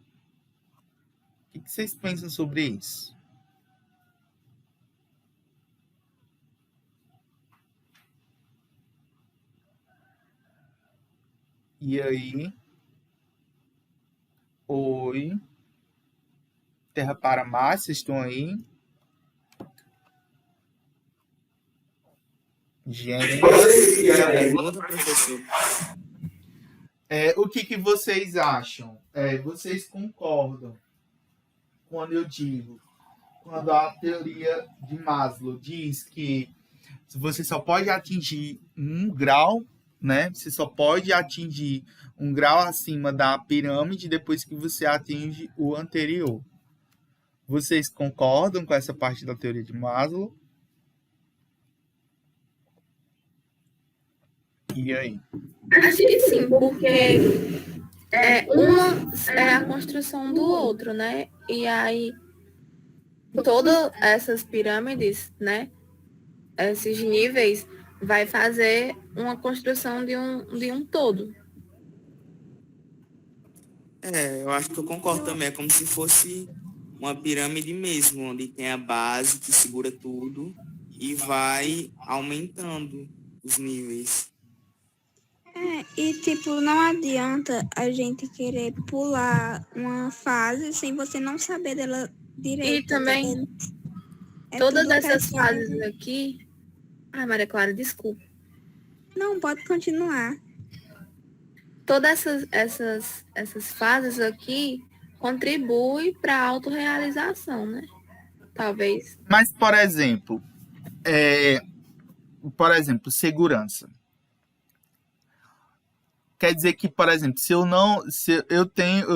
O que vocês pensam sobre isso? E aí? Oi. Terra para mais, vocês estão aí? Gente. Pergunta, professor. O que vocês acham? Vocês concordam quando eu digo, quando a teoria de Maslow diz que você só pode atingir um grau, né? Você só pode atingir um grau acima da pirâmide depois que você atinge o anterior. Vocês concordam com essa parte da teoria de Maslow? E aí? Acho que sim, porque uma é a construção do outro, né? E aí, todas essas pirâmides, né? Esses níveis, vai fazer uma construção de um todo. Eu acho que eu concordo também. É como se fosse uma pirâmide mesmo, onde tem a base que segura tudo e vai aumentando os níveis. E tipo, não adianta a gente querer pular uma fase sem você não saber dela direito. E também, É todas tudo essas questão- fases aqui... Ai, Maria Clara, desculpa. Não, pode continuar. Todas essas fases aqui contribuem para a autorrealização, né? Talvez. Mas, por exemplo, segurança. Quer dizer que, por exemplo, se eu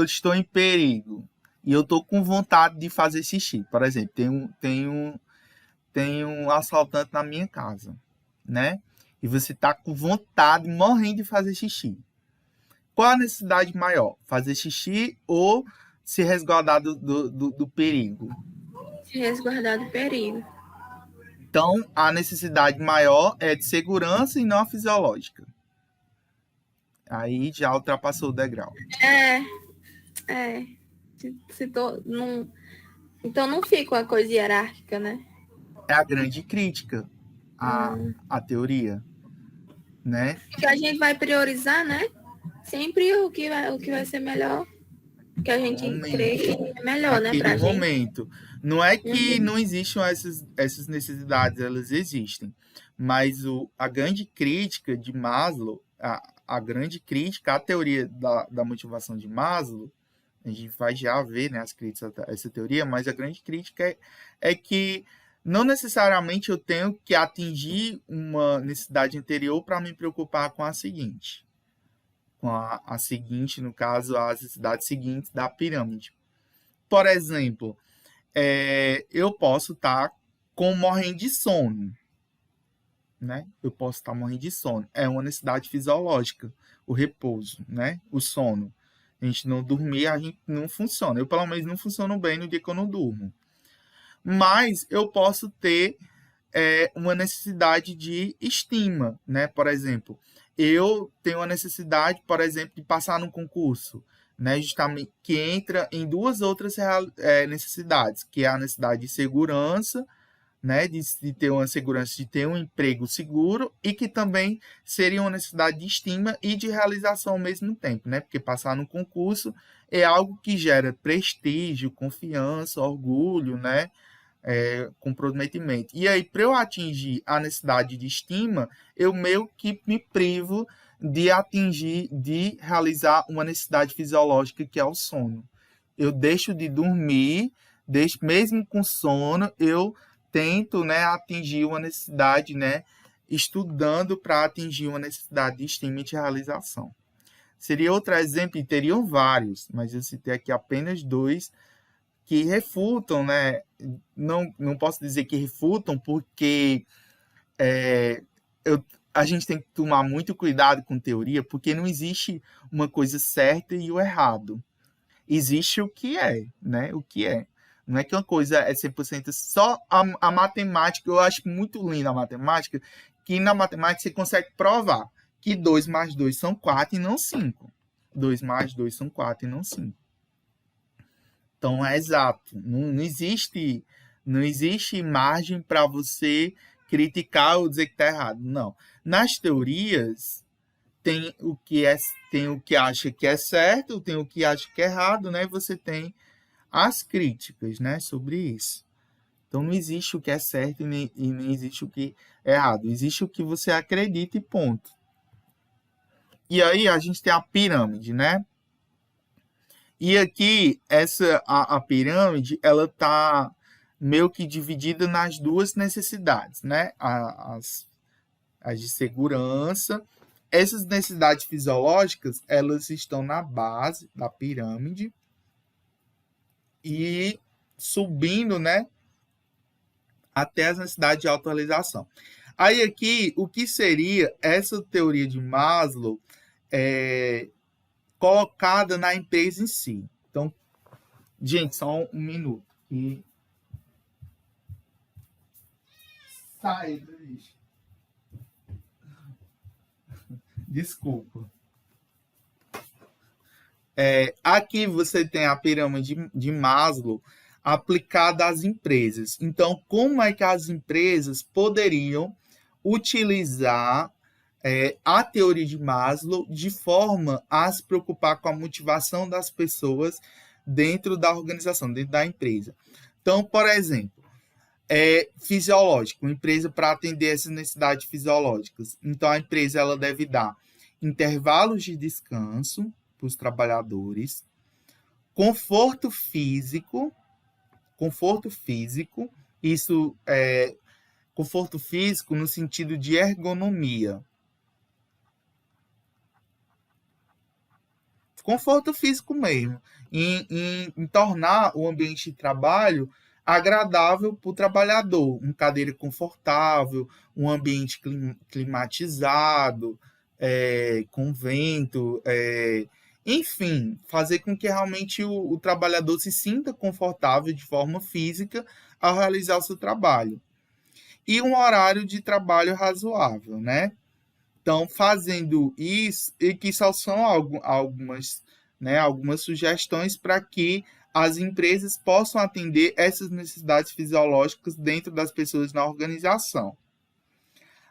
estou em perigo e eu estou com vontade de fazer xixi, por exemplo, tem um assaltante na minha casa, né? E você está com vontade, morrendo de fazer xixi. Qual a necessidade maior? Fazer xixi ou se resguardar do perigo? Se resguardar do perigo. Então, a necessidade maior é de segurança e não a fisiológica. Aí já ultrapassou o degrau. Então não fica uma coisa hierárquica, né? É a grande crítica à teoria, né? Que a gente vai priorizar, né? Sempre o que vai ser melhor, que a gente crê que é melhor, né, pra gente. Momento. Não é que não existam essas necessidades, elas existem. Mas a grande crítica de Maslow, a grande crítica à teoria da motivação de Maslow, a gente vai já ver, né, as críticas a essa teoria, mas a grande crítica é que não necessariamente eu tenho que atingir uma necessidade anterior para me preocupar com a seguinte. Com a seguinte, no caso, as necessidades seguintes da pirâmide. Por exemplo, eu posso estar morrendo de sono, né? Eu posso estar morrendo de sono. É uma necessidade fisiológica, o repouso, né? O sono. A gente não dormir, a gente não funciona. Eu, pelo menos, não funciono bem no dia que eu não durmo. Mas eu posso ter uma necessidade de estima, né? Por exemplo, eu tenho a necessidade, por exemplo, de passar num concurso, né? Justamente que entra em duas outras necessidades, que é a necessidade de segurança, né? De ter uma segurança, de ter um emprego seguro, e que também seria uma necessidade de estima e de realização ao mesmo tempo, né? Porque passar no concurso é algo que gera prestígio, confiança, orgulho, né? Comprometimento. E aí, para eu atingir a necessidade de estima, eu meio que me privo de realizar uma necessidade fisiológica, que é o sono. Eu deixo de dormir, mesmo com sono, eu tento, né, atingir uma necessidade, né, estudando para atingir uma necessidade de estima e de realização. Seria outro exemplo, e teriam vários, mas eu citei aqui apenas dois, que refutam, né? Não posso dizer que refutam, porque a gente tem que tomar muito cuidado com teoria, porque não existe uma coisa certa e o errado. existe o que é, né? O que é. Não é que uma coisa é 100% só a matemática. Eu acho muito linda a matemática, que na matemática você consegue provar que 2 mais 2 são 4 e não 5. 2 mais 2 são 4 e não 5. Então, é exato. Não existe margem para você criticar ou dizer que está errado. Não. Nas teorias, tem o que acha que é certo, tem o que acha que é errado, né? E você tem as críticas, né, sobre isso. Então, não existe o que é certo e nem existe o que é errado. Existe o que você acredita e ponto. E aí, a gente tem a pirâmide, né? E aqui, a pirâmide, ela está meio que dividida nas duas necessidades, né? As de segurança. Essas necessidades fisiológicas, elas estão na base da pirâmide e subindo, né, até as necessidades de autorealização. Aí aqui, o que seria essa teoria de Maslow colocada na empresa em si? Então, gente, só um minuto. Sai, desculpa. Aqui você tem a pirâmide de Maslow aplicada às empresas. Então, como é que as empresas poderiam utilizar a teoria de Maslow de forma a se preocupar com a motivação das pessoas dentro da organização, dentro da empresa? Então, por exemplo, fisiológico, uma empresa para atender essas necessidades fisiológicas. Então, a empresa ela deve dar intervalos de descanso para os trabalhadores, conforto físico, isso é conforto físico no sentido de ergonomia. Conforto físico mesmo, em tornar o ambiente de trabalho agradável para o trabalhador, uma cadeira confortável, um ambiente climatizado, com vento, enfim, fazer com que realmente o trabalhador se sinta confortável de forma física ao realizar o seu trabalho. E um horário de trabalho razoável, né? Então, fazendo isso, e que só são algumas sugestões para que as empresas possam atender essas necessidades fisiológicas dentro das pessoas na organização.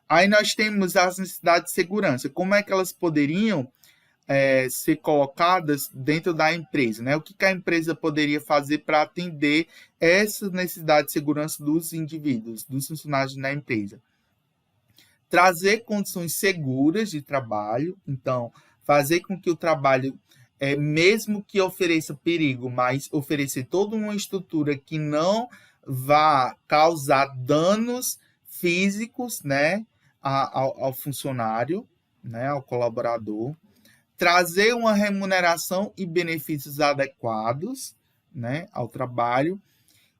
Aí nós temos as necessidades de segurança. Como é que elas poderiam ser colocadas dentro da empresa, né? O que a empresa poderia fazer para atender essa necessidade de segurança dos indivíduos, dos funcionários na empresa? Trazer condições seguras de trabalho, então, fazer com que o trabalho, mesmo que ofereça perigo, mas oferecer toda uma estrutura que não vá causar danos físicos, né, ao funcionário, né, ao colaborador. Trazer uma remuneração e benefícios adequados, né, ao trabalho,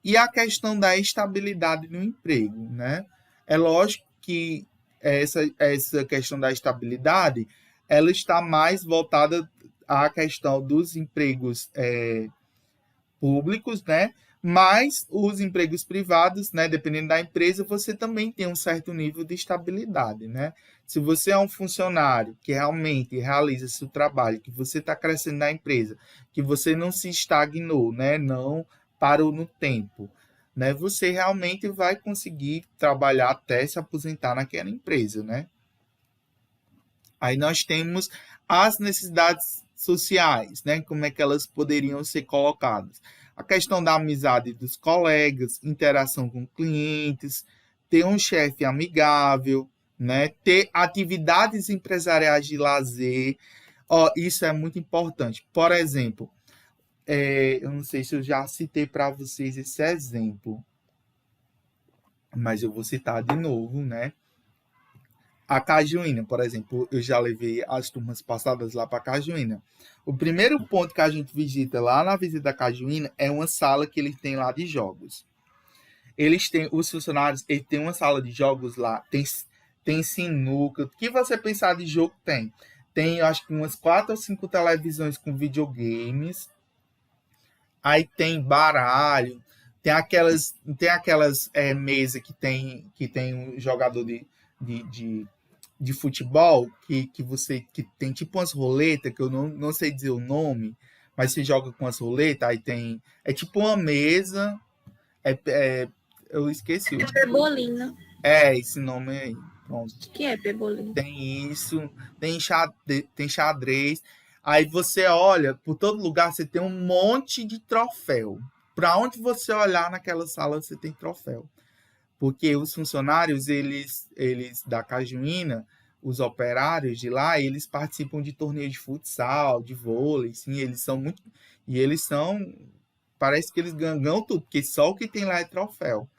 e a questão da estabilidade no emprego, né? É lógico que essa questão da estabilidade, ela está mais voltada à questão dos empregos públicos, né? Mas os empregos privados, né, dependendo da empresa, você também tem um certo nível de estabilidade, né? Se você é um funcionário que realmente realiza seu trabalho, que você está crescendo na empresa, que você não se estagnou, né, não parou no tempo, né, você realmente vai conseguir trabalhar até se aposentar naquela empresa, né? Aí nós temos as necessidades sociais, né? Como é que elas poderiam ser colocadas? A questão da amizade dos colegas, interação com clientes, ter um chefe amigável, né? Ter atividades empresariais de lazer. Isso é muito importante. Por exemplo, eu não sei se eu já citei para vocês esse exemplo, mas eu vou citar de novo, né? A Cajuína, por exemplo, eu já levei as turmas passadas lá para a Cajuína. O primeiro ponto que a gente visita lá na visita da Cajuína é uma sala que eles têm lá de jogos. Os funcionários, eles têm uma sala de jogos lá, tem sinuca, o que você pensar de jogo tem. Tem, eu acho que umas 4 ou 5 televisões com videogames, Aí tem baralho, tem aquelas mesas que tem um jogador de, de, de futebol que tem tipo umas roletas, que eu não sei dizer o nome, mas você joga com as roletas, aí tem. É tipo uma mesa. Eu esqueci. Pebolina. Esse nome aí. Pronto. Acho que é pebolina. Tem isso, tem xadrez. Aí você olha, por todo lugar você tem um monte de troféu. Para onde você olhar naquela sala, você tem troféu. Porque os funcionários, eles da Cajuína, os operários de lá, eles participam de torneios de futsal, de vôlei, sim, eles são muito. E eles são. Parece que eles ganham tudo, porque só o que tem lá é troféu.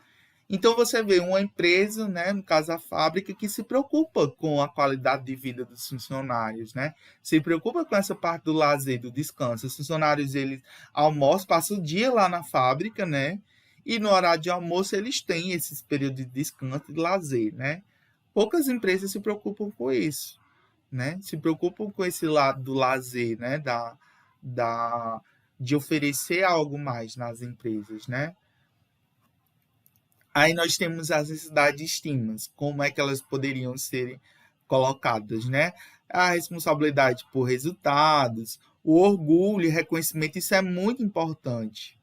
Então você vê uma empresa, né, no caso a fábrica, que se preocupa com a qualidade de vida dos funcionários, né? Se preocupa com essa parte do lazer, do descanso. Os funcionários, eles almoçam, passam o dia lá na fábrica, né? E no horário de almoço eles têm esses períodos de descanso e de lazer, né? Poucas empresas se preocupam com isso, né? Se preocupam com esse lado do lazer, né? De oferecer algo mais nas empresas, né? Aí nós temos as necessidades externas, como é que elas poderiam ser colocadas, né? A responsabilidade por resultados, o orgulho e reconhecimento, isso é muito importante.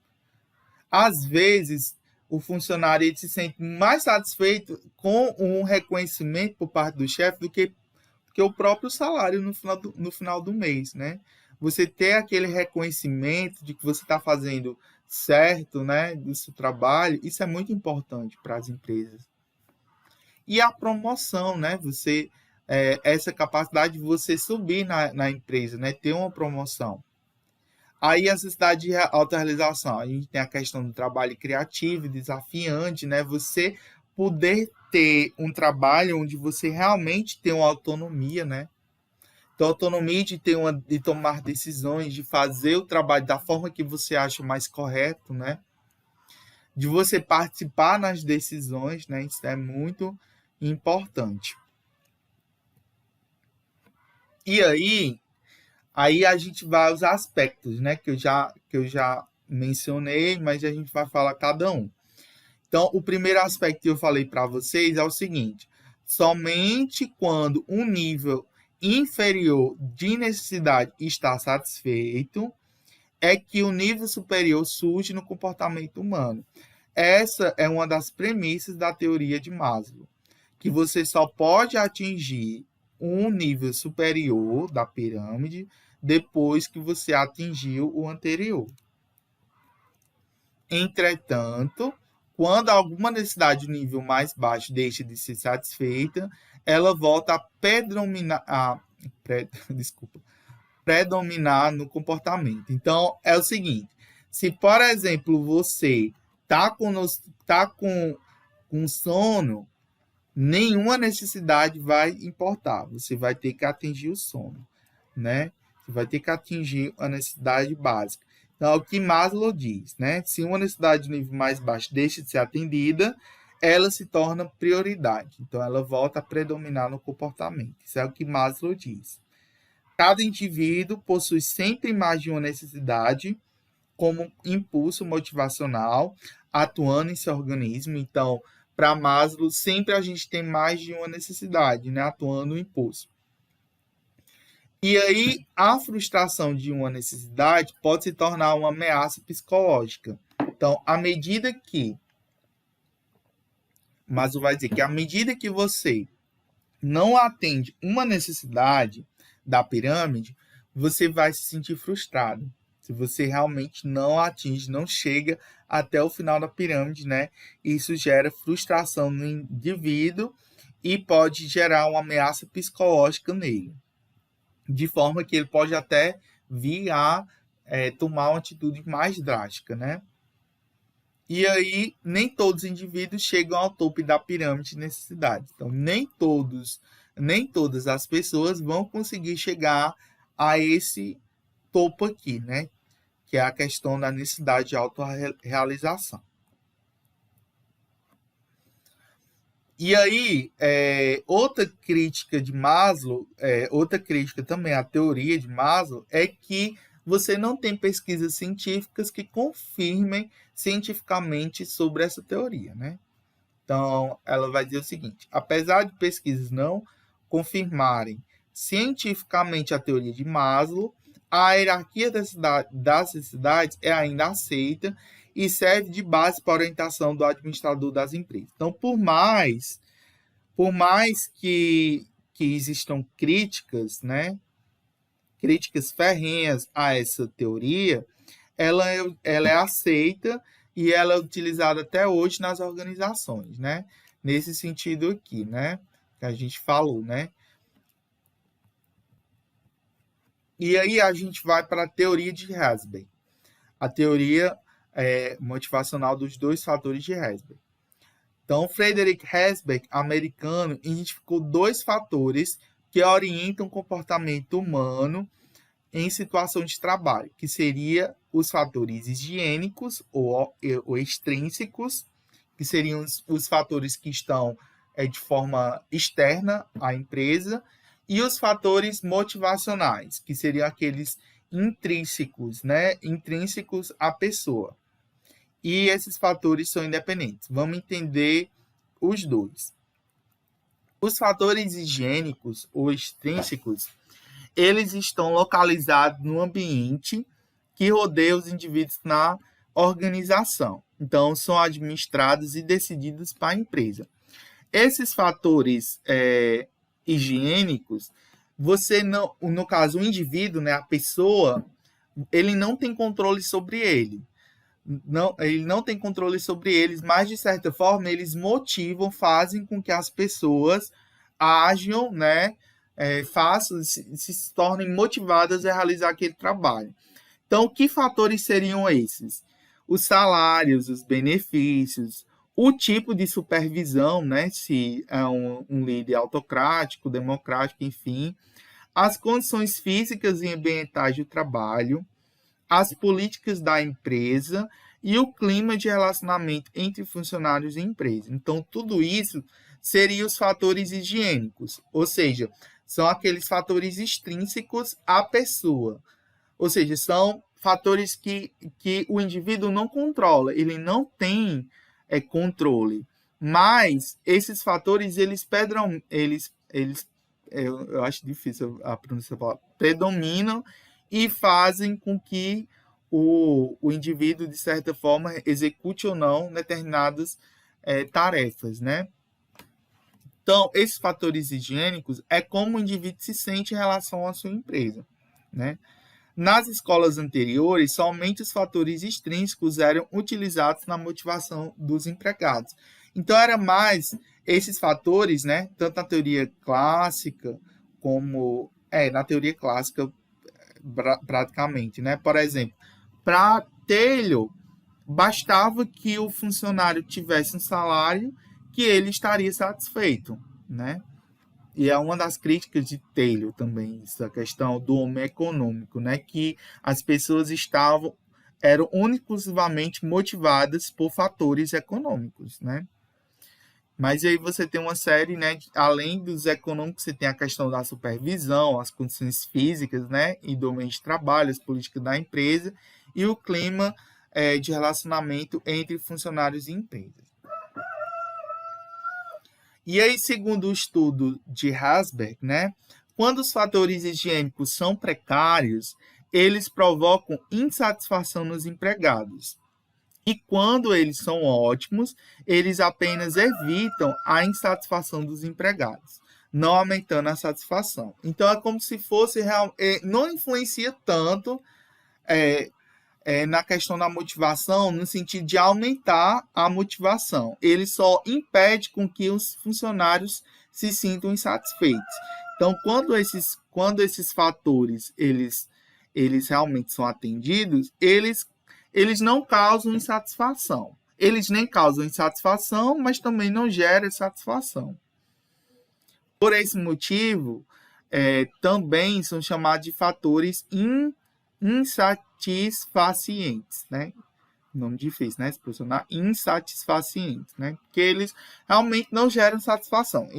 Às vezes, o funcionário ele se sente mais satisfeito com um reconhecimento por parte do chefe do que o próprio salário no final do mês, né? Você ter aquele reconhecimento de que você está fazendo certo, né, do seu trabalho, isso é muito importante para as empresas. E a promoção, né? Essa capacidade de você subir na empresa, né? Ter uma promoção. Aí a necessidade de autorrealização. A gente tem a questão do trabalho criativo, desafiante, né? Você poder ter um trabalho onde você realmente tem uma autonomia, né? Então, autonomia de tomar decisões, de fazer o trabalho da forma que você acha mais correto, né? De você participar nas decisões, né? Isso é muito importante. E aí a gente vai aos aspectos, né? Que eu já mencionei, mas a gente vai falar cada um. Então, o primeiro aspecto que eu falei para vocês é o seguinte: somente quando um nível inferior de necessidade está satisfeito é que o nível superior surge no comportamento humano. Essa é uma das premissas da teoria de Maslow, que você só pode atingir um nível superior da pirâmide depois que você atingiu o anterior. Entretanto, quando alguma necessidade de nível mais baixo deixa de ser satisfeita, ela volta a predominar no comportamento. Então, é o seguinte: se, por exemplo, você está com sono, nenhuma necessidade vai importar. Você vai ter que atingir o sono, né? Você vai ter que atingir a necessidade básica. Então, é o que Maslow diz, né? Se uma necessidade de nível mais baixo deixa de ser atendida, ela se torna prioridade. Então, ela volta a predominar no comportamento. Isso é o que Maslow diz. Cada indivíduo possui sempre mais de uma necessidade como impulso motivacional atuando em seu organismo. Então, para Maslow, sempre a gente tem mais de uma necessidade, né? Atuando no impulso. E aí, a frustração de uma necessidade pode se tornar uma ameaça psicológica. Então, Maslow vai dizer que à medida que você não atende uma necessidade da pirâmide, você vai se sentir frustrado. Se você realmente não atinge, não chega até o final da pirâmide, né? Isso gera frustração no indivíduo e pode gerar uma ameaça psicológica nele, de forma que ele pode até vir a tomar uma atitude mais drástica, né? E aí, nem todos os indivíduos chegam ao topo da pirâmide de necessidades. Então, nem todas as pessoas vão conseguir chegar a esse topo aqui, né? Que é a questão da necessidade de autorrealização. E aí, outra crítica de Maslow, outra crítica também à teoria de Maslow, é que você não tem pesquisas científicas que confirmem cientificamente sobre essa teoria, né? Então, ela vai dizer o seguinte: apesar de pesquisas não confirmarem cientificamente a teoria de Maslow, a hierarquia das necessidades é ainda aceita e serve de base para a orientação do administrador das empresas. Então, por mais que existam críticas, né, críticas ferrenhas a essa teoria, ela é aceita e ela é utilizada até hoje nas organizações, né? Nesse sentido aqui, né? Que a gente falou, né? E aí a gente vai para a teoria de Herzberg. A teoria motivacional dos 2 fatores de Herzberg. Então, Frederick Herzberg, americano, identificou 2 fatores que orientam o comportamento humano em situação de trabalho, que seria os fatores higiênicos ou extrínsecos, que seriam os fatores que estão de forma externa à empresa, e os fatores motivacionais, que seriam aqueles intrínsecos, né? Intrínsecos à pessoa. E esses fatores são independentes. Vamos entender os 2. Os fatores higiênicos ou extrínsecos, eles estão localizados no ambiente que rodeia os indivíduos na organização. Então, são administrados e decididos para a empresa. Esses fatores higiênicos, você não, no caso, o indivíduo, né, a pessoa, ele não tem controle sobre ele. Ele não tem controle sobre eles, mas, de certa forma, eles motivam, fazem com que as pessoas ajam, né, se tornem motivadas a realizar aquele trabalho. Então, que fatores seriam esses? Os salários, os benefícios, o tipo de supervisão, né, se é um líder autocrático, democrático, enfim, as condições físicas e ambientais do trabalho, as políticas da empresa e o clima de relacionamento entre funcionários e empresa. Então, tudo isso seriam os fatores higiênicos, ou seja, são aqueles fatores extrínsecos à pessoa, ou seja, são fatores que o indivíduo não controla, ele não tem controle, mas esses fatores, eu acho difícil a pronúncia da palavra, predominam e fazem com que o indivíduo, de certa forma, execute ou não determinadas tarefas, né? Então, esses fatores higiênicos é como o indivíduo se sente em relação à sua empresa, né? Nas escolas anteriores, somente os fatores extrínsecos eram utilizados na motivação dos empregados. Então, era mais esses fatores, né? Tanto na teoria clássica como na teoria clássica, praticamente, né? Por exemplo, para Taylor, bastava que o funcionário tivesse um salário que ele estaria satisfeito, né? E é uma das críticas de Taylor também, essa questão do homem econômico, né? Que as pessoas eram exclusivamente motivadas por fatores econômicos, né? Mas aí você tem uma série, né? Além dos econômicos, você tem a questão da supervisão, as condições físicas, né? E do meio de trabalho, as políticas da empresa e o clima de relacionamento entre funcionários e empresas. E aí, segundo o estudo de Herzberg, né, quando os fatores higiênicos são precários, eles provocam insatisfação nos empregados. E quando eles são ótimos, eles apenas evitam a insatisfação dos empregados, não aumentando a satisfação. Então, é como se fosse não influencia tanto na questão da motivação, no sentido de aumentar a motivação. Ele só impede com que os funcionários se sintam insatisfeitos. Então, quando esses fatores eles realmente são atendidos, eles não causam insatisfação. Eles nem causam insatisfação, mas também não geram satisfação. Por esse motivo, também são chamados de fatores insatisfacientes, né? Nome difícil, né? Se posicionar, insatisfacientes, né? Porque eles realmente não geram satisfação.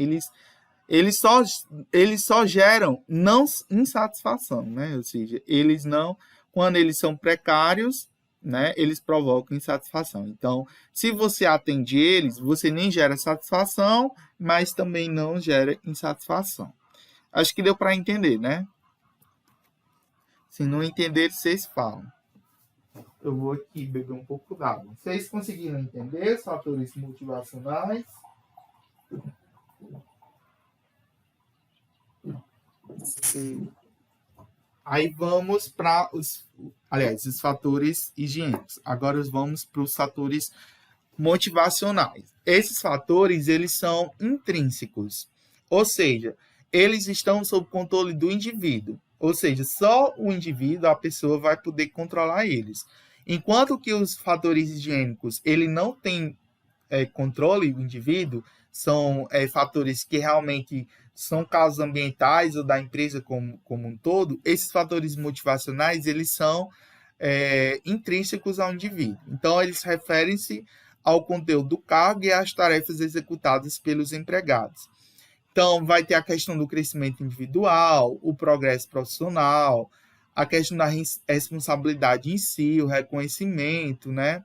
Eles só geram não insatisfação, né? Ou seja, eles não Quando eles são precários, né, eles provocam insatisfação. Então, se você atende eles, você nem gera satisfação, mas também não gera insatisfação. Acho que deu para entender, né? Se não entender, vocês falam. Eu vou aqui beber um pouco d'água. Vocês conseguiram entender os fatores motivacionais? Sim. Aí vamos para os fatores higiênicos. Agora vamos para os fatores motivacionais. Esses fatores, eles são intrínsecos, ou seja, eles estão sob controle do indivíduo, ou seja, só o indivíduo, a pessoa vai poder controlar eles. Enquanto que os fatores higiênicos, ele não tem controle do indivíduo, são fatores que realmente são causas ambientais ou da empresa como um todo, esses fatores motivacionais, eles são intrínsecos ao indivíduo. Então, eles referem-se ao conteúdo do cargo e às tarefas executadas pelos empregados. Então, vai ter a questão do crescimento individual, o progresso profissional, a questão da responsabilidade em si, o reconhecimento, né?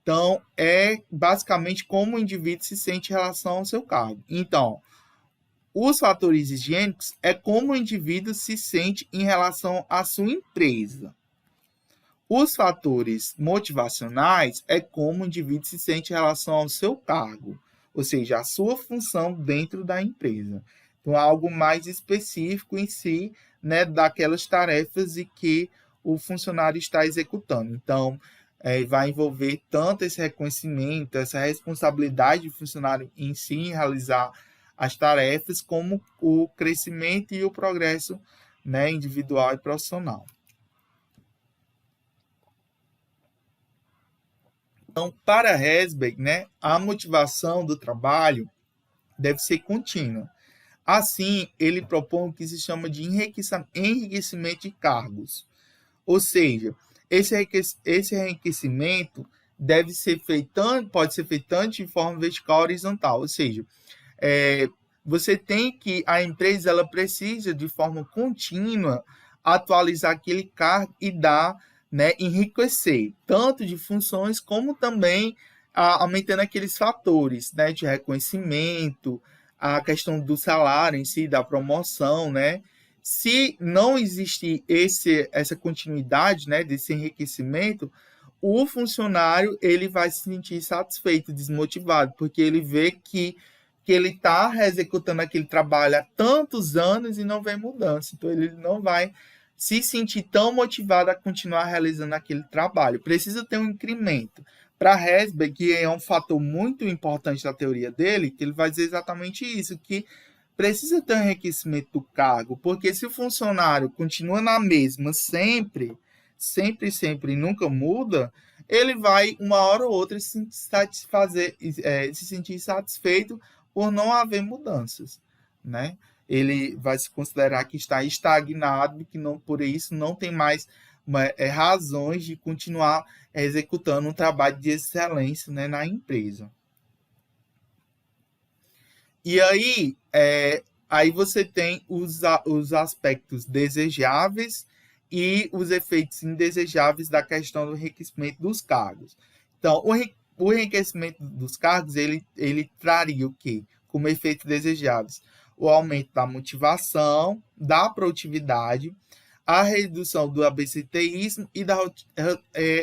Então, é basicamente como o indivíduo se sente em relação ao seu cargo. Então, os fatores higiênicos é como o indivíduo se sente em relação à sua empresa. Os fatores motivacionais é como o indivíduo se sente em relação ao seu cargo, ou seja, a sua função dentro da empresa. Então, algo mais específico em si, né, daquelas tarefas e que o funcionário está executando. Então, vai envolver tanto esse reconhecimento, essa responsabilidade do funcionário em si, em realizar as tarefas, como o crescimento e o progresso, né, individual e profissional. Então, para Herzberg, né, a motivação do trabalho deve ser contínua. Assim, ele propõe o que se chama de enriquecimento de cargos. Ou seja, esse enriquecimento pode ser feito tanto de forma vertical ou horizontal. Ou seja, a empresa ela precisa, de forma contínua, atualizar aquele cargo e dar, né, enriquecer, tanto de funções como também aumentando aqueles fatores, né, de reconhecimento, a questão do salário em si, da promoção, né? Se não existe essa continuidade, né, desse enriquecimento, o funcionário ele vai se sentir satisfeito, desmotivado, porque ele vê que ele está executando aquele trabalho há tantos anos e não vem mudança. Então, ele não vai se sentir tão motivado a continuar realizando aquele trabalho. Precisa ter um incremento. Para Herzberg, que é um fator muito importante da teoria dele, que ele vai dizer exatamente isso, que precisa ter um enriquecimento do cargo, porque se o funcionário continua na mesma sempre, nunca muda, ele vai, uma hora ou outra, se sentir satisfeito por não haver mudanças, né? Ele vai se considerar que está estagnado, que não, por isso não tem mais razões de continuar executando um trabalho de excelência, né, na empresa. E aí você tem os aspectos desejáveis e os efeitos indesejáveis da questão do enriquecimento dos cargos. Então, o enriquecimento dos cargos, ele traria o quê? Como efeitos desejáveis? O aumento da motivação, da produtividade, a redução do absenteísmo e da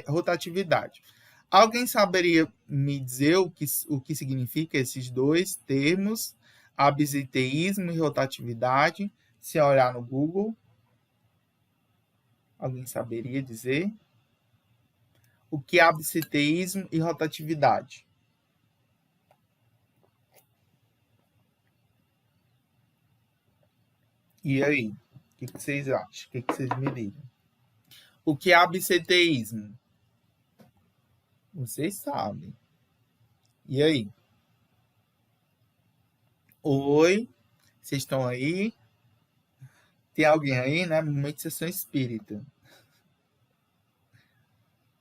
rotatividade. Alguém saberia me dizer o que significa esses dois termos, absenteísmo e rotatividade, se olhar no Google? Alguém saberia dizer? O que é absenteísmo e rotatividade? E aí? O que vocês acham? O que vocês me digam? O que é absenteísmo? Vocês sabem. E aí? Oi? Vocês estão aí? Tem alguém aí, né? Momento de sessão espírita.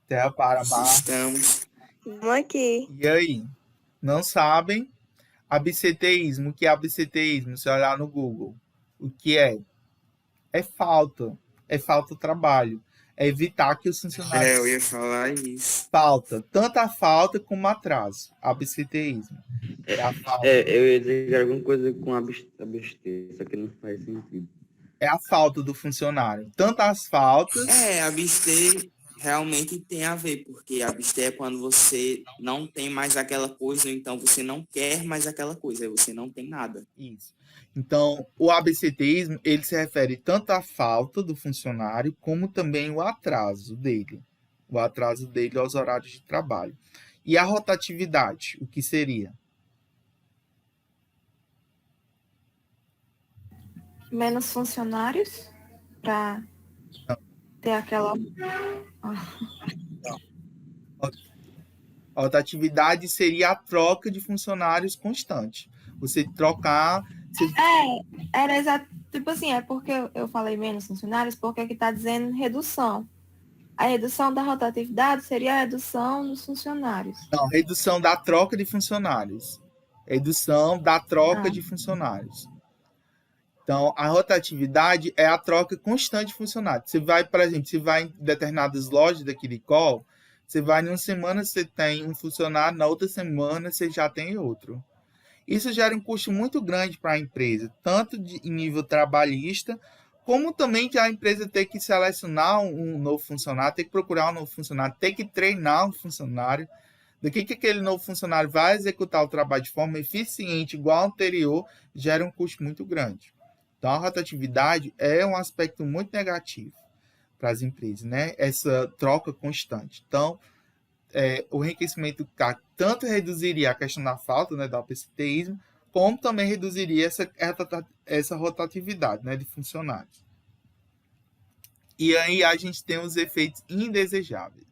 Terra para baixo. Estamos. Vamos aqui. E aí? Não sabem? Absenteísmo. O que é absenteísmo? Se olhar no Google. O que é? É falta. É falta de trabalho. é evitar que os funcionários Eu ia falar isso. falta, tanto a falta como atraso, absenteísmo. É a falta, Eu ia dizer alguma coisa com abster, só que não faz sentido. é a falta do funcionário. Tanto as faltas, Abster realmente tem a ver, porque abster é quando você não tem mais aquela coisa, ou então você não quer mais aquela coisa, aí você não tem nada. isso. Então, o absenteísmo, ele se refere tanto à falta do funcionário, como também o atraso dele. O atraso dele aos horários de trabalho. E a rotatividade, o que seria? Menos funcionários para ter aquela. A rotatividade seria a troca de funcionários constante. Você trocar. Era exato. Tipo assim, é porque eu falei menos funcionários, porque aqui está dizendo redução. A redução da rotatividade seria a redução dos funcionários. Não, redução da troca de funcionários. Redução da troca de funcionários. Então, a rotatividade é a troca constante de funcionários. Você vai, por exemplo, você vai em determinadas lojas daqui de Col, você vai em uma semana, você tem um funcionário, na outra semana você já tem outro. Isso gera um custo muito grande para a empresa, tanto em nível trabalhista, como também de a empresa ter que selecionar um novo funcionário, ter que procurar um novo funcionário, ter que treinar um funcionário, do que aquele novo funcionário vai executar o trabalho de forma eficiente, igual ao anterior, gera um custo muito grande. Então, a rotatividade é um aspecto muito negativo para as empresas, né? Essa troca constante. Então, o enriquecimento do cargo tanto reduziria a questão da falta, né, do absenteísmo, como também reduziria essa rotatividade, né, de funcionários. E aí a gente tem os efeitos indesejáveis.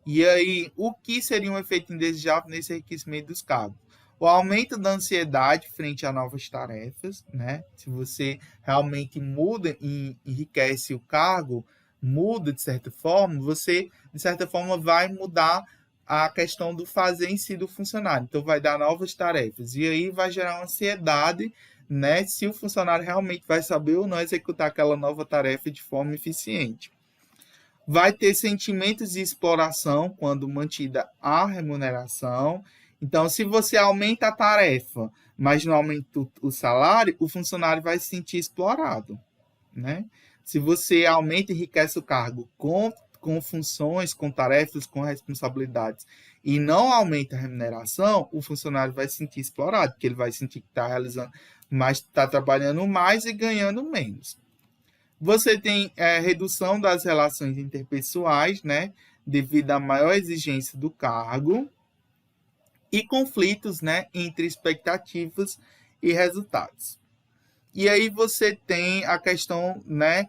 E aí, o que seria um efeito indesejável nesse enriquecimento dos cargos? O aumento da ansiedade frente a novas tarefas, né? Se você realmente muda e enriquece o cargo, muda de certa forma, você, de certa forma, vai mudar a questão do fazer em si do funcionário. Então, vai dar novas tarefas. E aí vai gerar uma ansiedade, né? Se o funcionário realmente vai saber ou não executar aquela nova tarefa de forma eficiente. Vai ter sentimentos de exploração quando mantida a remuneração. Então, se você aumenta a tarefa, mas não aumenta o salário, o funcionário vai se sentir explorado, né? Se você aumenta e enriquece o cargo com funções, com tarefas, com responsabilidades, e não aumenta a remuneração, o funcionário vai se sentir explorado, porque ele vai sentir que está realizando mais, está trabalhando mais e ganhando menos. Você tem redução das relações interpessoais, né? Devido à maior exigência do cargo, e conflitos, né, entre expectativas e resultados. E aí você tem a questão, né,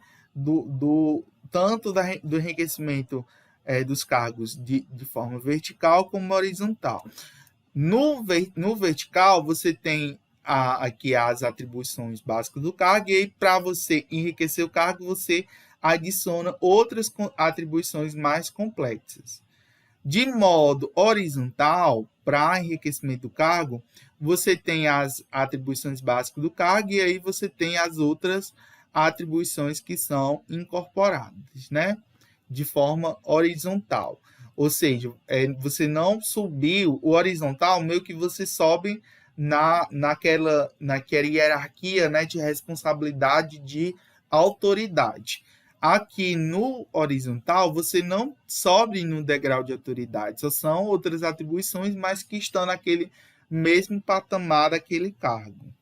tanto do enriquecimento dos cargos de forma vertical como horizontal. No vertical, você tem aqui as atribuições básicas do cargo, e aí para você enriquecer o cargo, você adiciona outras atribuições mais complexas. De modo horizontal, para enriquecimento do cargo, você tem as atribuições básicas do cargo e aí você tem as outras atribuições que são incorporadas, né? De forma horizontal. Ou seja, você não subiu o horizontal, meio que você sobe naquela hierarquia, né, de responsabilidade, de autoridade. Aqui no horizontal, você não sobe no degrau de autoridade, só são outras atribuições, mas que estão naquele mesmo patamar daquele cargo.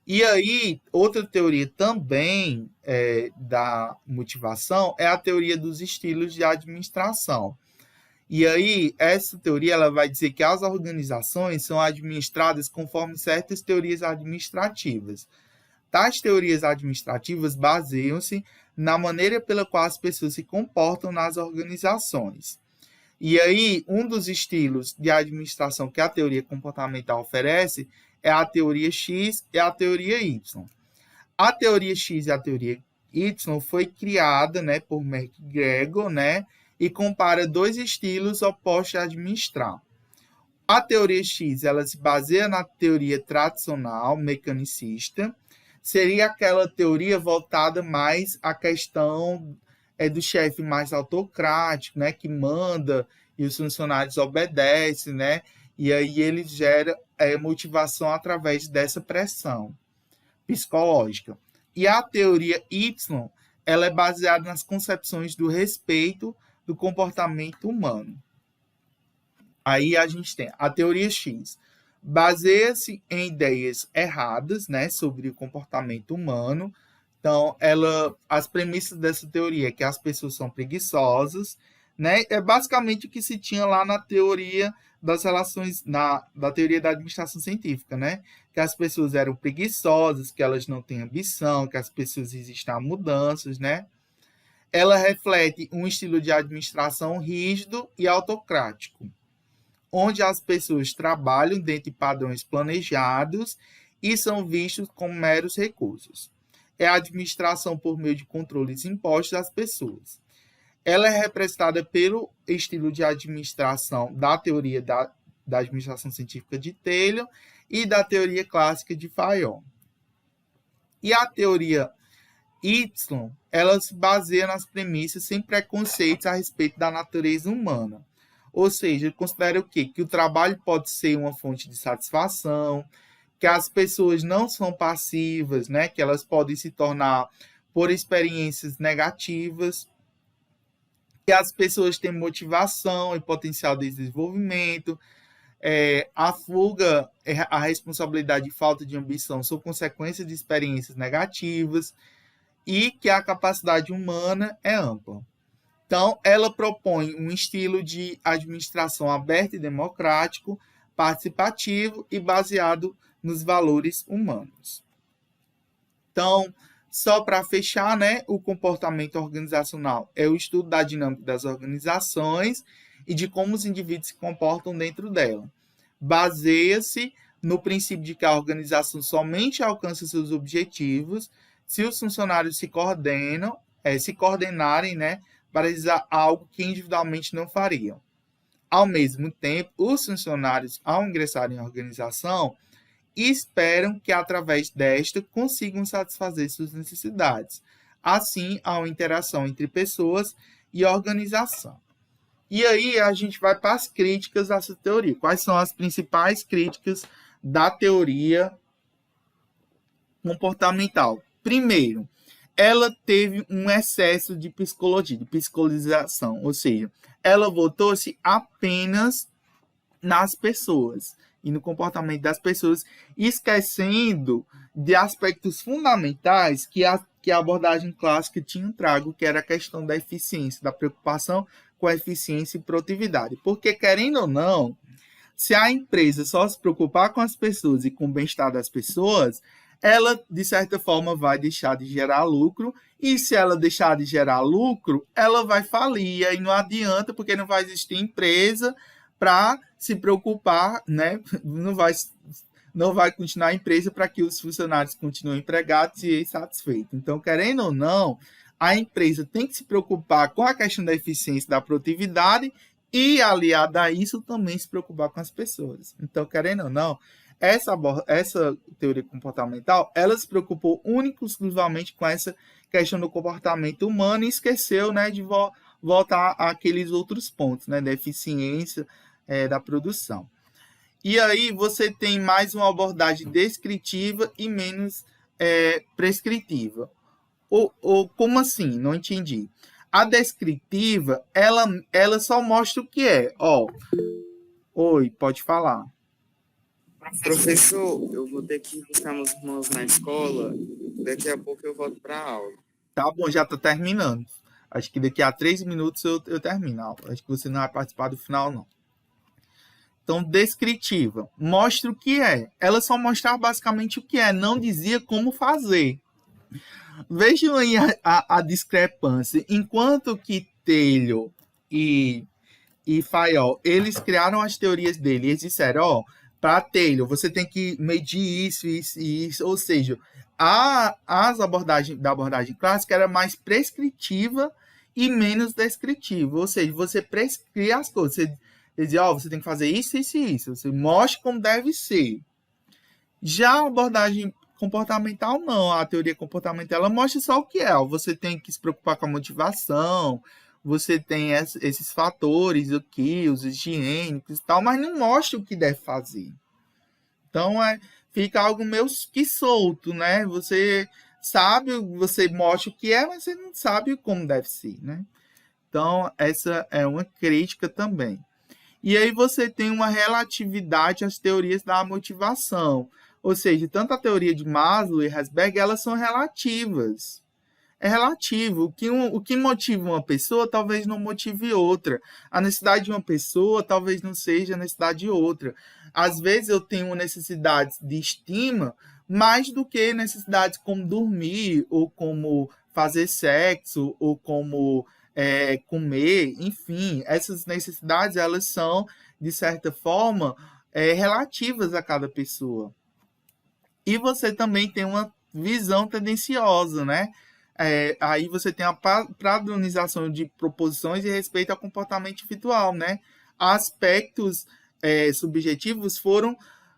E aí, outra teoria também da motivação é a teoria dos estilos de administração. E aí, essa teoria ela vai dizer que as organizações são administradas conforme certas teorias administrativas. Tais teorias administrativas baseiam-se na maneira pela qual as pessoas se comportam nas organizações. E aí, um dos estilos de administração que a teoria comportamental oferece é a teoria X e a teoria Y. A teoria X e a teoria Y foi criada, né, por McGregor, né, e compara dois estilos opostos de administrar. A teoria X ela se baseia na teoria tradicional mecanicista, seria aquela teoria voltada mais à questão do chefe mais autocrático, né, que manda e os funcionários obedecem, né, e aí ele gera motivação através dessa pressão psicológica. E a teoria Y, ela é baseada nas concepções do respeito do comportamento humano. Aí a gente tem a teoria X, baseia-se em ideias erradas, né, sobre o comportamento humano. Então, as premissas dessa teoria é que as pessoas são preguiçosas, né? É basicamente o que se tinha lá na teoria das relações, da teoria da administração científica, né? Que as pessoas eram preguiçosas, que elas não têm ambição, que as pessoas resistem a mudanças, né? Ela reflete um estilo de administração rígido e autocrático, onde as pessoas trabalham dentro de padrões planejados e são vistos como meros recursos. É a administração por meio de controles impostos às pessoas. Ela é representada pelo estilo de administração da teoria da administração científica de Taylor e da teoria clássica de Fayon. E a teoria Y, ela se baseia nas premissas sem preconceitos a respeito da natureza humana. Ou seja, ele considera o quê? Que o trabalho pode ser uma fonte de satisfação, que as pessoas não são passivas, né? Que elas podem se tornar por experiências negativas, que as pessoas têm motivação e potencial de desenvolvimento, a fuga, a responsabilidade e falta de ambição são consequências de experiências negativas e que a capacidade humana é ampla. Então, ela propõe um estilo de administração aberto e democrático, participativo e baseado nos valores humanos. Então, só para fechar, né, o comportamento organizacional é o estudo da dinâmica das organizações e de como os indivíduos se comportam dentro dela. Baseia-se no princípio de que a organização somente alcança seus objetivos se os funcionários se coordenarem, né, para realizar algo que individualmente não fariam. Ao mesmo tempo, os funcionários, ao ingressarem em organização, esperam que, através desta, consigam satisfazer suas necessidades. Assim, há uma interação entre pessoas e organização. E aí, a gente vai para as críticas dessa teoria. Quais são as principais críticas da teoria comportamental? Primeiro, ela teve um excesso de psicologia, de psicologização, ou seja, ela voltou-se apenas nas pessoas e no comportamento das pessoas, esquecendo de aspectos fundamentais que a abordagem clássica tinha trago, que era a questão da eficiência, da preocupação com a eficiência e produtividade. Porque, querendo ou não, se a empresa só se preocupar com as pessoas e com o bem-estar das pessoas, ela, de certa forma, vai deixar de gerar lucro, e se ela deixar de gerar lucro, ela vai falir, e aí não adianta, porque não vai existir empresa para se preocupar, né? Não vai continuar a empresa para que os funcionários continuem empregados e satisfeitos. Então, querendo ou não, a empresa tem que se preocupar com a questão da eficiência e da produtividade e, aliada a isso, também se preocupar com as pessoas. Então, querendo ou não, essa teoria comportamental, ela se preocupou única e exclusivamente com essa questão do comportamento humano e esqueceu, né, de voltar àqueles outros pontos, né, da eficiência da produção. E aí você tem mais uma abordagem descritiva e menos prescritiva. Ou como assim? Não entendi. A descritiva, ela só mostra o que é. Oi, pode falar. Professor, eu vou ter que buscar meus irmãos na escola. Daqui a pouco eu volto para a aula. Tá bom, já está terminando. Acho que daqui a 3 minutos eu termino a aula. Acho que você não vai participar do final, não. Então, descritiva. Mostra o que é. Ela só mostrava basicamente o que é. Não dizia como fazer. Vejam aí a discrepância. Enquanto que Taylor e Fayol, eles criaram as teorias dele. Eles disseram, para Taylor, você tem que medir isso, isso e isso. Ou seja, a abordagem clássica era mais prescritiva e menos descritiva. Ou seja, você prescreve as coisas. Você dizia, você tem que fazer isso, isso e isso. Você mostra como deve ser. Já a abordagem comportamental não. A teoria comportamental ela mostra só o que é. Você tem que se preocupar com a motivação, você tem esses fatores aqui, os higiênicos e tal, mas não mostra o que deve fazer. Então, fica algo meio que solto, né? Você sabe, você mostra o que é, mas você não sabe como deve ser, né? Então, essa é uma crítica também. E aí você tem uma relatividade às teorias da motivação. Ou seja, tanto a teoria de Maslow e Herzberg, elas são relativas. É relativo. O que motiva uma pessoa talvez não motive outra. A necessidade de uma pessoa talvez não seja a necessidade de outra. Às vezes eu tenho necessidades de estima mais do que necessidades como dormir, ou como fazer sexo, ou como comer, enfim. Essas necessidades, elas são, de certa forma, relativas a cada pessoa. E você também tem uma visão tendenciosa, né? Aí você tem a padronização de proposições e respeito ao comportamento individual, né? Aspectos subjetivos foram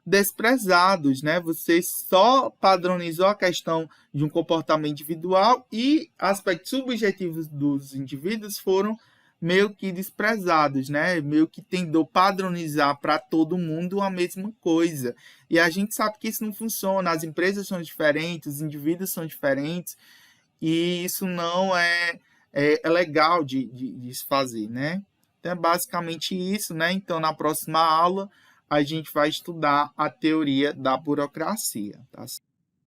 desprezados, né? Você só padronizou a questão de um comportamento individual e aspectos subjetivos dos indivíduos foram meio que desprezados, né? Meio que tentou padronizar para todo mundo a mesma coisa. E a gente sabe que isso não funciona, as empresas são diferentes, os indivíduos são diferentes, e isso não é legal de se fazer, né? Então, é basicamente isso, né? Então, na próxima aula, a gente vai estudar a teoria da burocracia, tá?